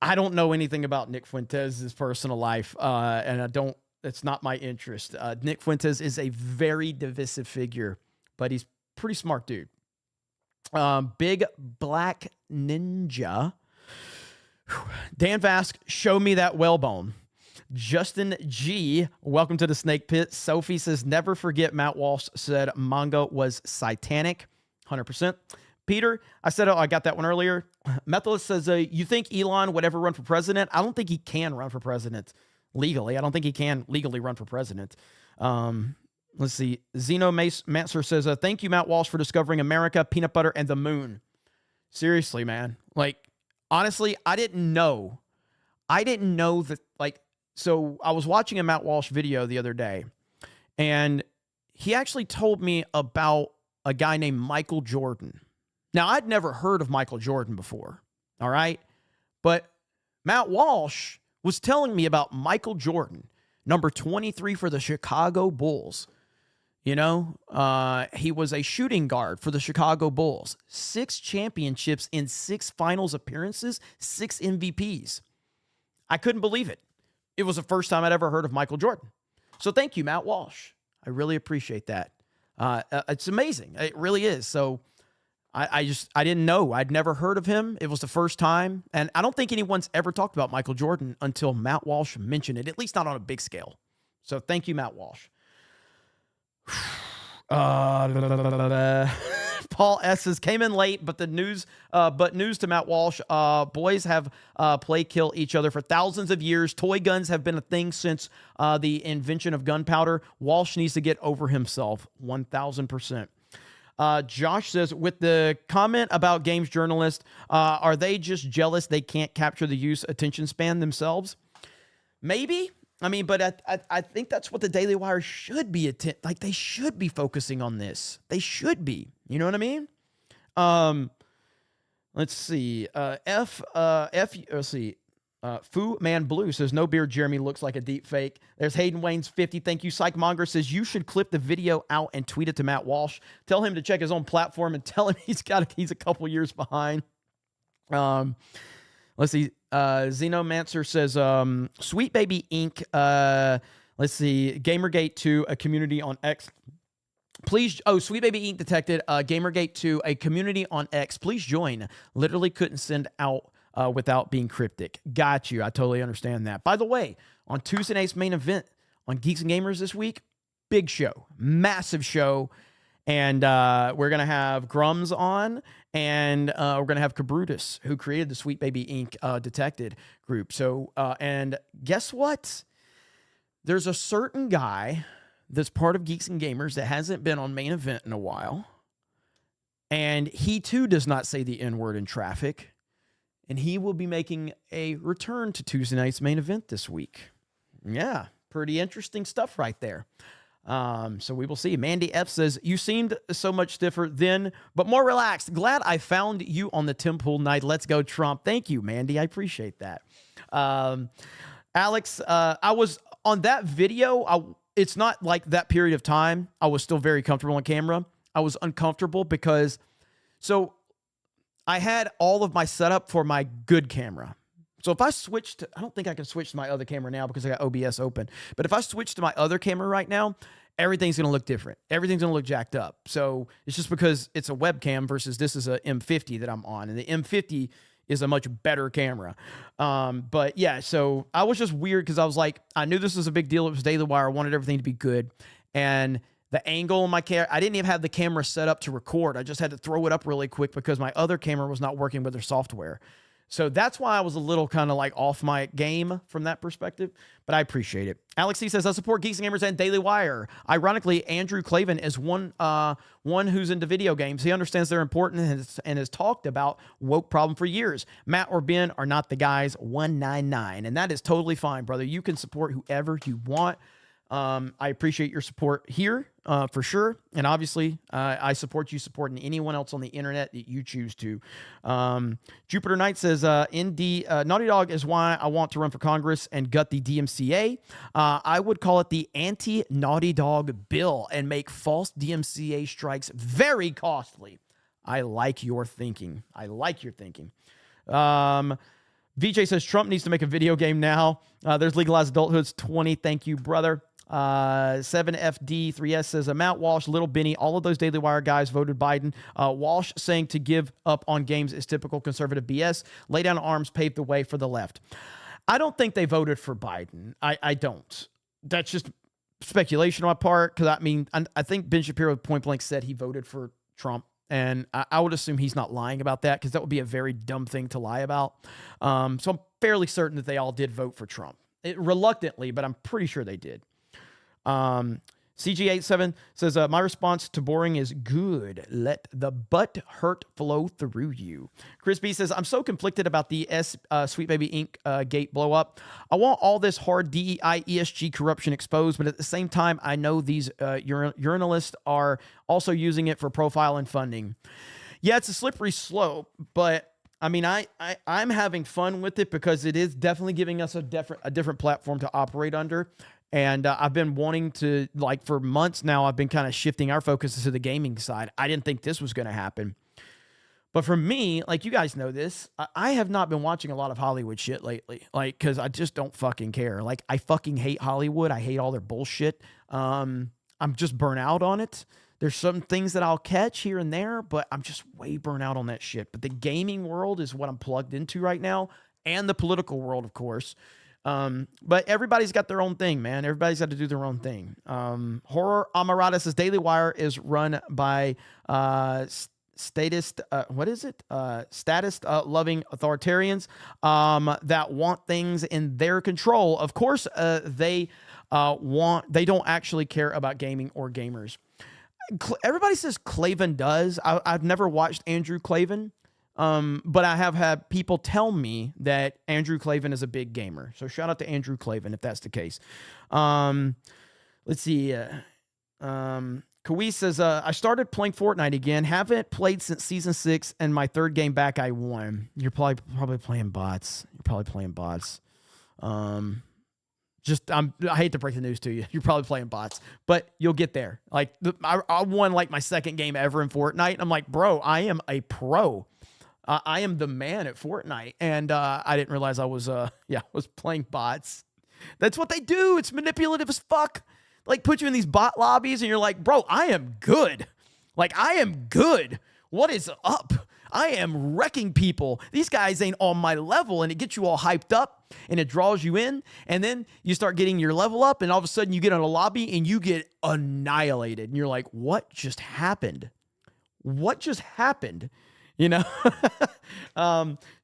I don't know anything about Nick Fuentes' personal life, and it's not my interest. Nick Fuentes is a very divisive figure, but he's pretty smart dude. Big Black Ninja. Dan Vask, show me that whalebone. Justin G, welcome to the Snake Pit. Sophie says, never forget Matt Walsh said manga was satanic. 100%. Peter, I said, I got that one earlier. Methodist says, you think Elon would ever run for president? I don't think he can run for president legally. I don't think he can legally run for president. Let's see. Zeno Manser says, thank you, Matt Walsh, for discovering America, peanut butter, and the moon. Seriously, man. Like, honestly, I didn't know that, like, so I was watching a Matt Walsh video the other day, and he actually told me about a guy named Michael Jordan. Now, I'd never heard of Michael Jordan before, all right? But Matt Walsh was telling me about Michael Jordan, number 23 for the Chicago Bulls. You know, he was a shooting guard for the Chicago Bulls. 6 championships in 6 finals appearances, 6 MVPs. I couldn't believe it. It was the first time I'd ever heard of Michael Jordan. So thank you, Matt Walsh. I really appreciate that. It's amazing. It really is. So I didn't know. I'd never heard of him. It was the first time. And I don't think anyone's ever talked about Michael Jordan until Matt Walsh mentioned it, at least not on a big scale. So thank you, Matt Walsh. Paul S says, came in late, but news to Matt Walsh. Boys have play kill each other for thousands of years. Toy guns have been a thing since the invention of gunpowder. Walsh needs to get over himself. 1,000%. Josh says, with the comment about games journalists, are they just jealous they can't capture the youth's attention span themselves? Maybe. I mean, but I think that's what the Daily Wire should be. They should be focusing on this. They should be. You know what I mean? Let's see. Let's see. Fu Man Blue says, no beard Jeremy looks like a deep fake. There's Hayden Wayne's 50. Thank you. Psych Monger says, you should clip the video out and tweet it to Matt Walsh. Tell him to check his own platform and tell him he's a couple years behind. Let's see. Xenomancer says, Sweet Baby Inc. Let's see. Gamergate 2, a community on X. Please. Oh, Sweet Baby Inc. detected. Gamergate 2, a community on X. Please join. Literally couldn't send out without being cryptic. Got you. I totally understand that. By the way, on Tuesday night's main event on Geeks and Gamers this week, big show, massive show. And we're going to have Grums on, and we're going to have Cabrutus, who created the Sweet Baby Inc. Detected group. So, and guess what? There's a certain guy that's part of Geeks and Gamers that hasn't been on Main Event in a while. And he too does not say the N-word in traffic. And he will be making a return to Tuesday night's Main Event this week. Yeah, pretty interesting stuff right there. So we will see. Mandy F says, you seemed so much stiffer then, but more relaxed. Glad I found you on the Temple night. Let's go, Trump. Thank you, Mandy. I appreciate that. Alex, I was on that video. It's not like that period of time. I was still very comfortable on camera. I was uncomfortable because, so I had all of my setup for my good camera. So if I switched, I don't think I can switch to my other camera now because I got OBS open. But if I switch to my other camera right now, everything's going to look different. Everything's going to look jacked up. So it's just because it's a webcam versus this is a M50 that I'm on. And the M50 is a much better camera. But yeah, so I was just weird because I was like, I knew this was a big deal. It was Daily Wire. I wanted everything to be good. And the angle on my camera, I didn't even have the camera set up to record. I just had to throw it up really quick because my other camera was not working with their software. So that's why I was a little kind of like off my game from that perspective, but I appreciate it. Alex C says, I support Geeks and Gamers and Daily Wire. Ironically, Andrew Klavan is one who's into video games. He understands they're important and has talked about woke problem for years. Matt or Ben are not the guys 199, and that is totally fine, brother. You can support whoever you want. I appreciate your support here for sure. And obviously, I support you supporting anyone else on the internet that you choose to. Jupiter Knight says, Naughty Dog is why I want to run for Congress and gut the DMCA. I would call it the anti-Naughty Dog bill and make false DMCA strikes very costly. I like your thinking. VJ says, Trump needs to make a video game now. There's legalized adulthood's 20. Thank you, brother. 7FD3S says, Matt Walsh, Little Benny, all of those Daily Wire guys voted Biden. Walsh saying to give up on games is typical conservative BS. Lay down arms, pave the way for the left. I don't think they voted for Biden. I don't. That's just speculation on my part. Because, I think Ben Shapiro point blank said he voted for Trump. And I would assume he's not lying about that because that would be a very dumb thing to lie about. So I'm fairly certain that they all did vote for Trump. Reluctantly, but I'm pretty sure they did. CG87 says, my response to boring is good. Let the butt hurt flow through you. Chris B says, I'm so conflicted about the Sweet Baby Inc. Gate blow up. I want all this hard DEI ESG corruption exposed, but at the same time, I know these urinalists are also using it for profile and funding. Yeah, it's a slippery slope, but I'm having fun with it because it is definitely giving us a different platform to operate under. And I've been wanting to, for months now, I've been kind of shifting our focus to the gaming side. I didn't think this was going to happen. But for me, you guys know this, I have not been watching a lot of Hollywood shit lately. Because I just don't fucking care. I fucking hate Hollywood. I hate all their bullshit. I'm just burnt out on it. There's some things that I'll catch here and there, but I'm just way burnt out on that shit. But the gaming world is what I'm plugged into right now. And the political world, of course. But everybody's got their own thing, man. Everybody's got to do their own thing. Horror Amarada says Daily Wire is run by statist loving authoritarians that want things in their control. Of course, they don't actually care about gaming or gamers. Everybody says Klavan does. I've never watched Andrew Klavan. But I have had people tell me that Andrew Klavan is a big gamer. So shout out to Andrew Klavan if that's the case. Let's see. Kawhi says, I started playing Fortnite again. Haven't played since season 6, and my third game back, I won. You're probably playing bots. I hate to break the news to you. You're probably playing bots, but you'll get there. I won my second game ever in Fortnite. I'm like, bro, I am a pro. I am the man at Fortnite, and I didn't realize I was playing bots. That's what they do. It's manipulative as fuck. Put you in these bot lobbies, and you're like, bro, I am good. I am good. What is up? I am wrecking people. These guys ain't on my level, and it gets you all hyped up, and it draws you in, and then you start getting your level up, and all of a sudden you get in a lobby, and you get annihilated, and you're like, what just happened? You know,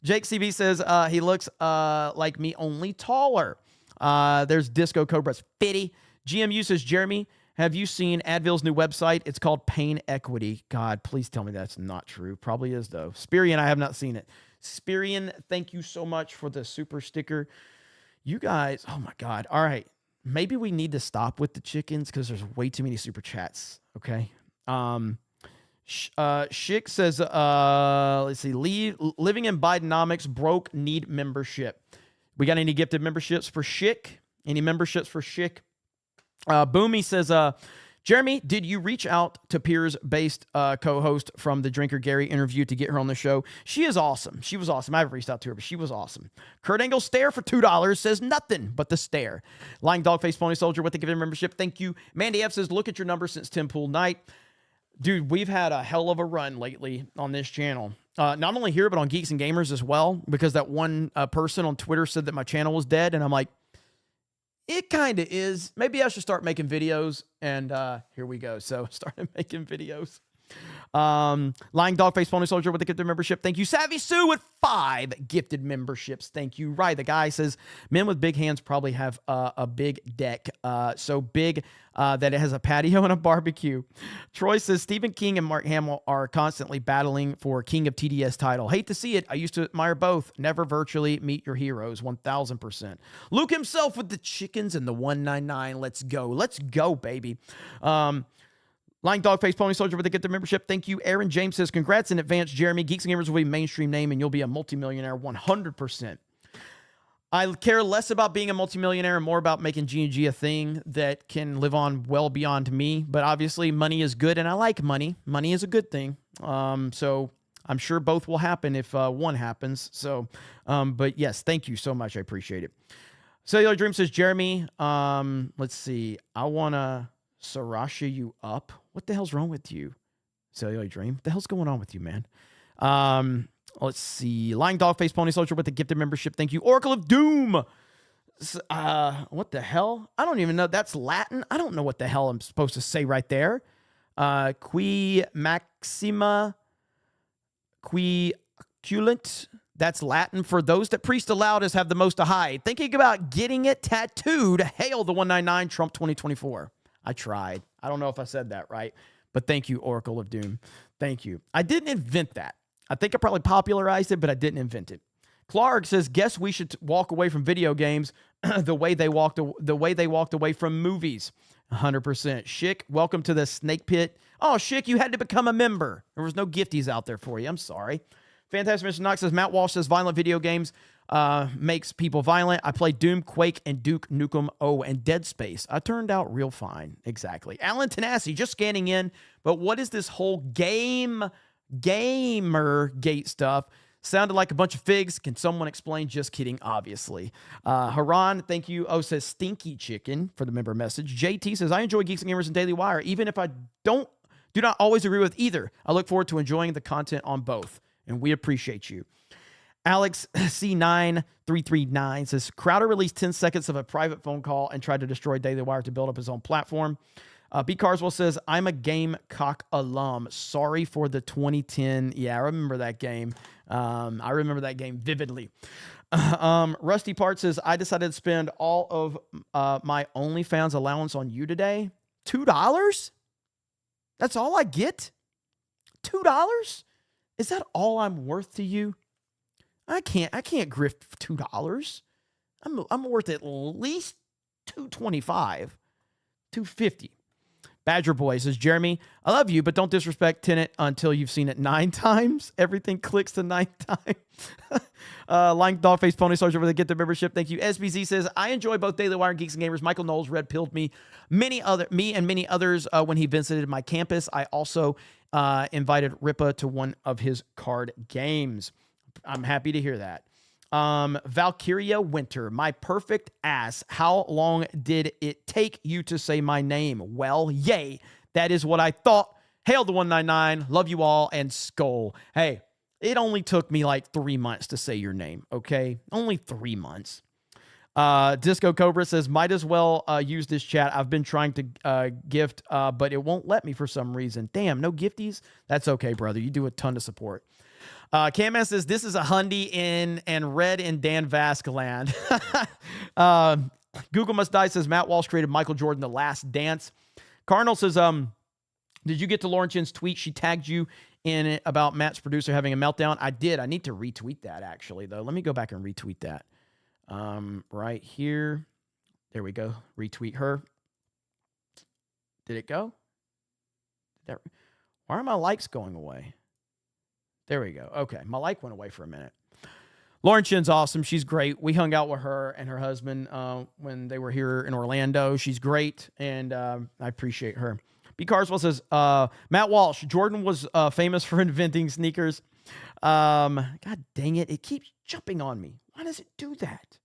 Jake CB says he looks like me, only taller. There's Disco Cobra's Fitty. GMU says Jeremy Have you seen Advil's new website? It's called Pain Equity. God, please tell me that's not true. Probably is, though. Spirian, I have not seen it. Spirian, thank you so much for the super sticker. You guys, oh my God. All right. Maybe we need to stop with the chickens because there's way too many super chats. Okay. Schick says, let's see, living in Bidenomics, broke, need membership. We got any gifted memberships for Schick? Any memberships for Schick? Boomy says, Jeremy, did you reach out to Piers-based co-host from the Drinker Gary interview to get her on the show? She is awesome. She was awesome. I haven't reached out to her, but she was awesome. Kurt Angle stare for $2 says nothing but the stare. Lying Dogface Pony Soldier with the given membership. Thank you. Mandy F says, look at your numbers since Tim Pool Night. Dude, we've had a hell of a run lately on this channel. Not only here, but on Geeks and Gamers as well, because that one person on Twitter said that my channel was dead, and I'm like, it kind of is. Maybe I should start making videos, and here we go. So started making videos. Lying Dogface Pony Soldier with the gifted membership. Thank you. Savvy Sue with 5 gifted memberships. Thank you. Right. The guy says men with big hands probably have a big deck. So big that it has a patio and a barbecue. Troy says Stephen King and Mark Hamill are constantly battling for King of TDS title. Hate to see it. I used to admire both. Never virtually meet your heroes. 1000%. Luke himself with the chickens and the 199. Let's go. Let's go, baby. Lying Dogface Pony Soldier with a gifted membership. Thank you. Aaron James says, congrats in advance, Jeremy. Geeks and Gamers will be a mainstream name and you'll be a multimillionaire 100%. I care less about being a multimillionaire and more about making G&G a thing that can live on well beyond me. But obviously money is good and I like money. Money is a good thing. So I'm sure both will happen if one happens. So, but yes, thank you so much. I appreciate it. Cellular Dream says, Jeremy, let's see. I want to Sarasha you up. What the hell's wrong with you? Cellular Dream. What the hell's going on with you, man? Let's see. Lying Dogface Pony Soldier with the gifted membership. Thank you. Oracle of Doom. What the hell? I don't even know. That's Latin. I don't know what the hell I'm supposed to say right there. Qui maxima qui aculant. That's Latin for those that preach the loudest have the most to hide. Thinking about getting it tattooed. Hail the 199 Trump 2024. I tried. I don't know if I said that right, but thank you, Oracle of Doom. Thank you. I didn't invent that. I think I probably popularized it, but I didn't invent it. Clark says, guess we should walk away from video games the way they walked away from movies. 100%. Schick, welcome to the snake pit. Oh, Schick, you had to become a member. There was no gifties out there for you. I'm sorry. Fantastic Mr. Knox says, Matt Walsh says, violent video games makes people violent. I played Doom, Quake, and Duke Nukem, and Dead Space. I turned out real fine. Exactly. Alan Tenassi, just scanning in. But what is this whole Gamergate stuff? Sounded like a bunch of figs. Can someone explain? Just kidding, obviously. Haran, thank you. Says Stinky Chicken for the member message. JT says, I enjoy Geeks and Gamers and Daily Wire, even if I do not always agree with either. I look forward to enjoying the content on both, and we appreciate you. Alex C9339 says, Crowder released 10 seconds of a private phone call and tried to destroy Daily Wire to build up his own platform. B. Carswell says, I'm a Gamecock alum. Sorry for the 2010. Yeah, I remember that game. I remember that game vividly. Rusty Part says, I decided to spend all of my OnlyFans allowance on you today. $2? That's all I get? $2? Is that all I'm worth to you? I can't grift $2. I'm worth at least $2.25, $2.50. Badger Boy says, Jeremy, I love you, but don't disrespect Tenet until you've seen it 9 times. Everything clicks the 9th time. Lying Dogface Pony Soldier with a get the membership. Thank you. SBZ says, I enjoy both Daily Wire and Geeks and Gamers. Michael Knowles red pilled me and many others when he visited my campus. I also invited Ripa to one of his card games. I'm happy to hear that. Valkyria Winter, my perfect ass. How long did it take you to say my name? Well, yay. That is what I thought. Hail the 199. Love you all and skull. Hey, it only took me like 3 months to say your name, okay? Only 3 months. Disco Cobra says, might as well use this chat. I've been trying to gift, but it won't let me for some reason. Damn, no gifties? That's okay, brother. You do a ton of support. Cam says, this is a Hyundai and red in Dan Vask land. Google Must Die says, Matt Walsh created Michael Jordan, The Last Dance. Cardinal says, did you get to Lauren Chen's tweet? She tagged you in it about Matt's producer having a meltdown. I did. I need to retweet that, actually, though. Let me go back and retweet that. Right here. There we go. Retweet her. Did it go? Why are my likes going away? There we go. Okay. My like went away for a minute. Lauren Chen's awesome. She's great. We hung out with her and her husband when they were here in Orlando. She's great, and I appreciate her. B. Carswell says, Matt Walsh, Jordan was famous for inventing sneakers. God dang it. It keeps jumping on me. Why does it do that?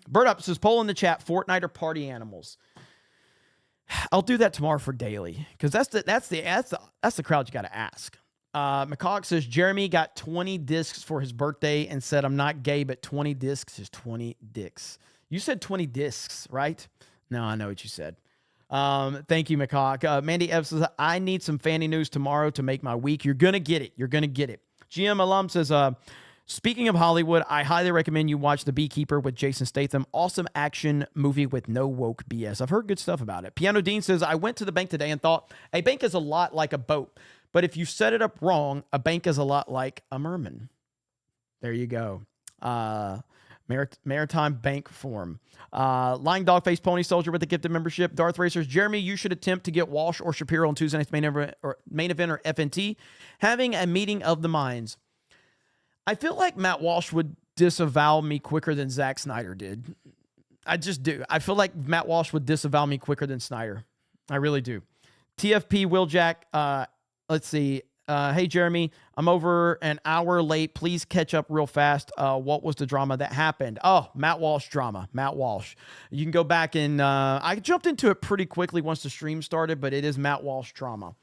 Bird Up says, poll in the chat, Fortnite or party animals. I'll do that tomorrow for daily, because that's the crowd you got to ask. McCog says, Jeremy got 20 discs for his birthday and said, I'm not gay, but 20 discs is 20 dicks. You said 20 discs, right? No, I know what you said. Thank you, McCog. Mandy F says, I need some Fanny news tomorrow to make my week. You're going to get it. You're going to get it. GM Alum says, speaking of Hollywood, I highly recommend you watch The Beekeeper with Jason Statham. Awesome action movie with no woke BS. I've heard good stuff about it. Piano Dean says, I went to the bank today and thought a bank is a lot like a boat. But if you set it up wrong, a bank is a lot like a merman. There you go. Maritime bank form. Lying Dog Face Pony Soldier with the gifted membership. Darth Racers. Jeremy, you should attempt to get Walsh or Shapiro on Tuesday night's main event or FNT. Having a meeting of the minds. I feel like Matt Walsh would disavow me quicker than Zack Snyder did. I just do. I feel like Matt Walsh would disavow me quicker than Snyder. I really do. TFP Will Jack. Let's see. Hey, Jeremy, I'm over an hour late. Please catch up real fast. What was the drama that happened? Oh, Matt Walsh drama. Matt Walsh. You can go back and I jumped into it pretty quickly once the stream started, but it is Matt Walsh drama.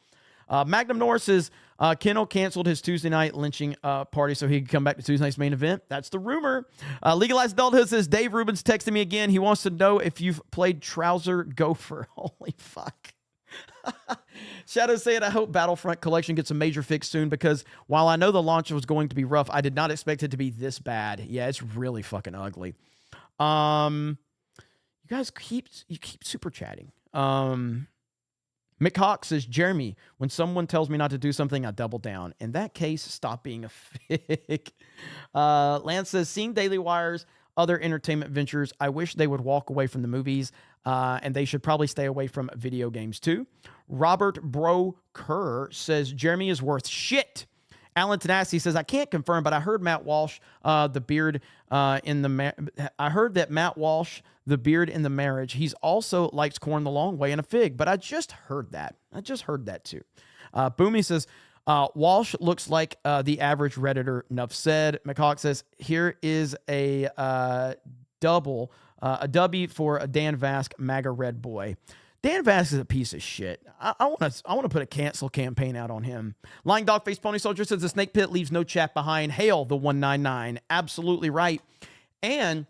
Magnum Norris says Kendall canceled his Tuesday night lynching party so he could come back to Tuesday night's main event. That's the rumor. Legalized Adulthood says Dave Rubens texted me again. He wants to know if you've played Trouser Gopher. Holy fuck. Shadow saying, I hope Battlefront Collection gets a major fix soon, because while I know the launch was going to be rough, I did not expect it to be this bad. Yeah, it's really fucking ugly. You guys keep super chatting. Mick Hawk says, Jeremy, when someone tells me not to do something, I double down. In that case, stop being a fig. Lance says, seeing Daily Wire's other entertainment ventures, I wish they would walk away from the movies, and they should probably stay away from video games too. Robert Bro Kerr says, Jeremy is worth shit. Alan Tenassi says, I can't confirm, but I heard Matt Walsh, the beard in the I heard that Matt Walsh, the beard in the marriage, he's also likes corn the long way and a fig, but I just heard that. I just heard that too. Boomy says, Walsh looks like the average Redditor. Enough said. McHawk says, here is a W for a Dan Vask MAGA red boy. Dan Vask is a piece of shit. I want to put a cancel campaign out on him. Lying Dog Face Pony Soldier says the snake pit leaves no chat behind. Hail the 199. Absolutely right. And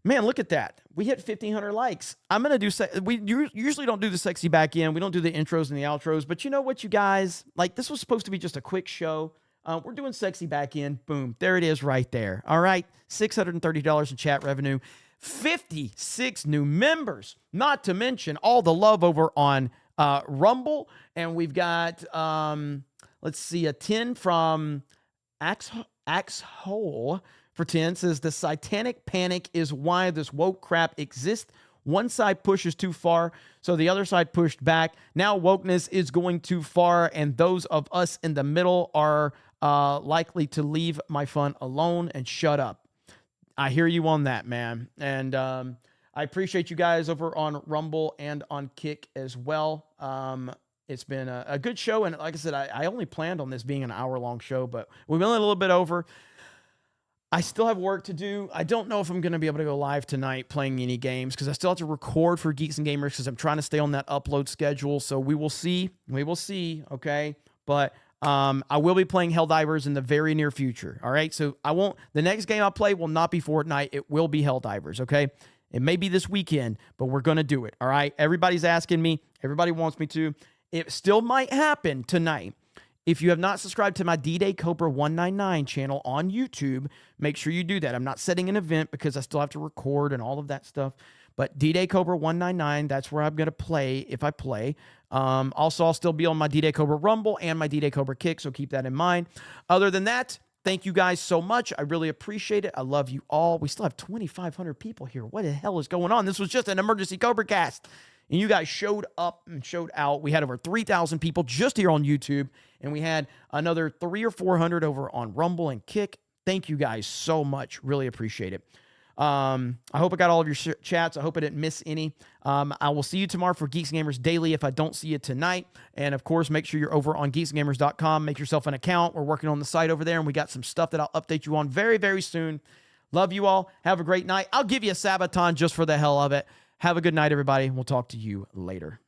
man, look at that. We hit 1,500 likes. I'm going to do, we usually don't do the sexy back end. We don't do the intros and the outros, but you know what, you guys, like, this was supposed to be just a quick show. We're doing sexy back end. Boom. There it is right there. All right. $630 in chat revenue, 56 new members, not to mention all the love over on Rumble. And we've got, let's see, a 10 from Axe Hole. For 10 says the satanic panic is why this woke crap exists. One side pushes too far, so the other side pushed back. Now wokeness is going too far, and those of us in the middle are likely to leave my fun alone and shut up. I hear you on that, man. And I appreciate you guys over on Rumble and on Kick as well. It's been a good show, and like I said, I only planned on this being an hour-long show, but we went a little bit over. I still have work to do. I don't know if I'm going to be able to go live tonight playing any games because I still have to record for Geeks and Gamers because I'm trying to stay on that upload schedule. So we will see. We will see. Okay. But I will be playing Helldivers in the very near future. All right. So the next game I play will not be Fortnite. It will be Helldivers. Okay. It may be this weekend, but we're going to do it. All right. Everybody's asking me. Everybody wants me to. It still might happen tonight. If you have not subscribed to my D-Day Cobra 199 channel on YouTube, make sure you do that. I'm not setting an event because I still have to record and all of that stuff. But D-Day Cobra 199, that's where I'm going to play if I play. Also, I'll still be on my D-Day Cobra Rumble and my D-Day Cobra Kick, so keep that in mind. Other than that, thank you guys so much. I really appreciate it. I love you all. We still have 2,500 people here. What the hell is going on? This was just an emergency CobraCast, and you guys showed up and showed out. We had over 3,000 people just here on YouTube, and we had another 300 or 400 over on Rumble and Kick. Thank you guys so much. Really appreciate it. I hope I got all of your chats. I hope I didn't miss any. I will see you tomorrow for Geeks and Gamers Daily if I don't see you tonight. And, of course, make sure you're over on geeksandgamers.com. Make yourself an account. We're working on the site over there, and we got some stuff that I'll update you on very, very soon. Love you all. Have a great night. I'll give you a Sabaton just for the hell of it. Have a good night, everybody. We'll talk to you later.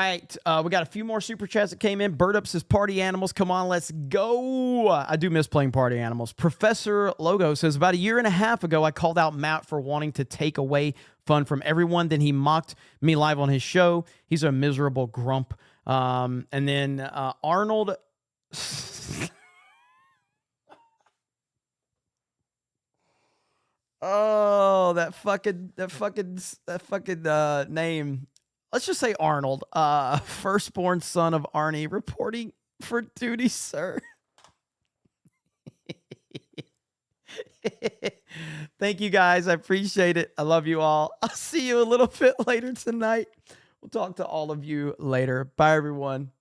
right. We got a few more super chats that came in. Bird Up says, party animals. Come on, let's go. I do miss playing party animals. Professor Logo says, about a year and a half ago, I called out Matt for wanting to take away fun from everyone. Then he mocked me live on his show. He's a miserable grump. And then Arnold... Oh, that fucking name. Let's just say Arnold, firstborn son of Arnie, reporting for duty, sir. Thank you guys. I appreciate it. I love you all. I'll see you a little bit later tonight. We'll talk to all of you later. Bye, everyone.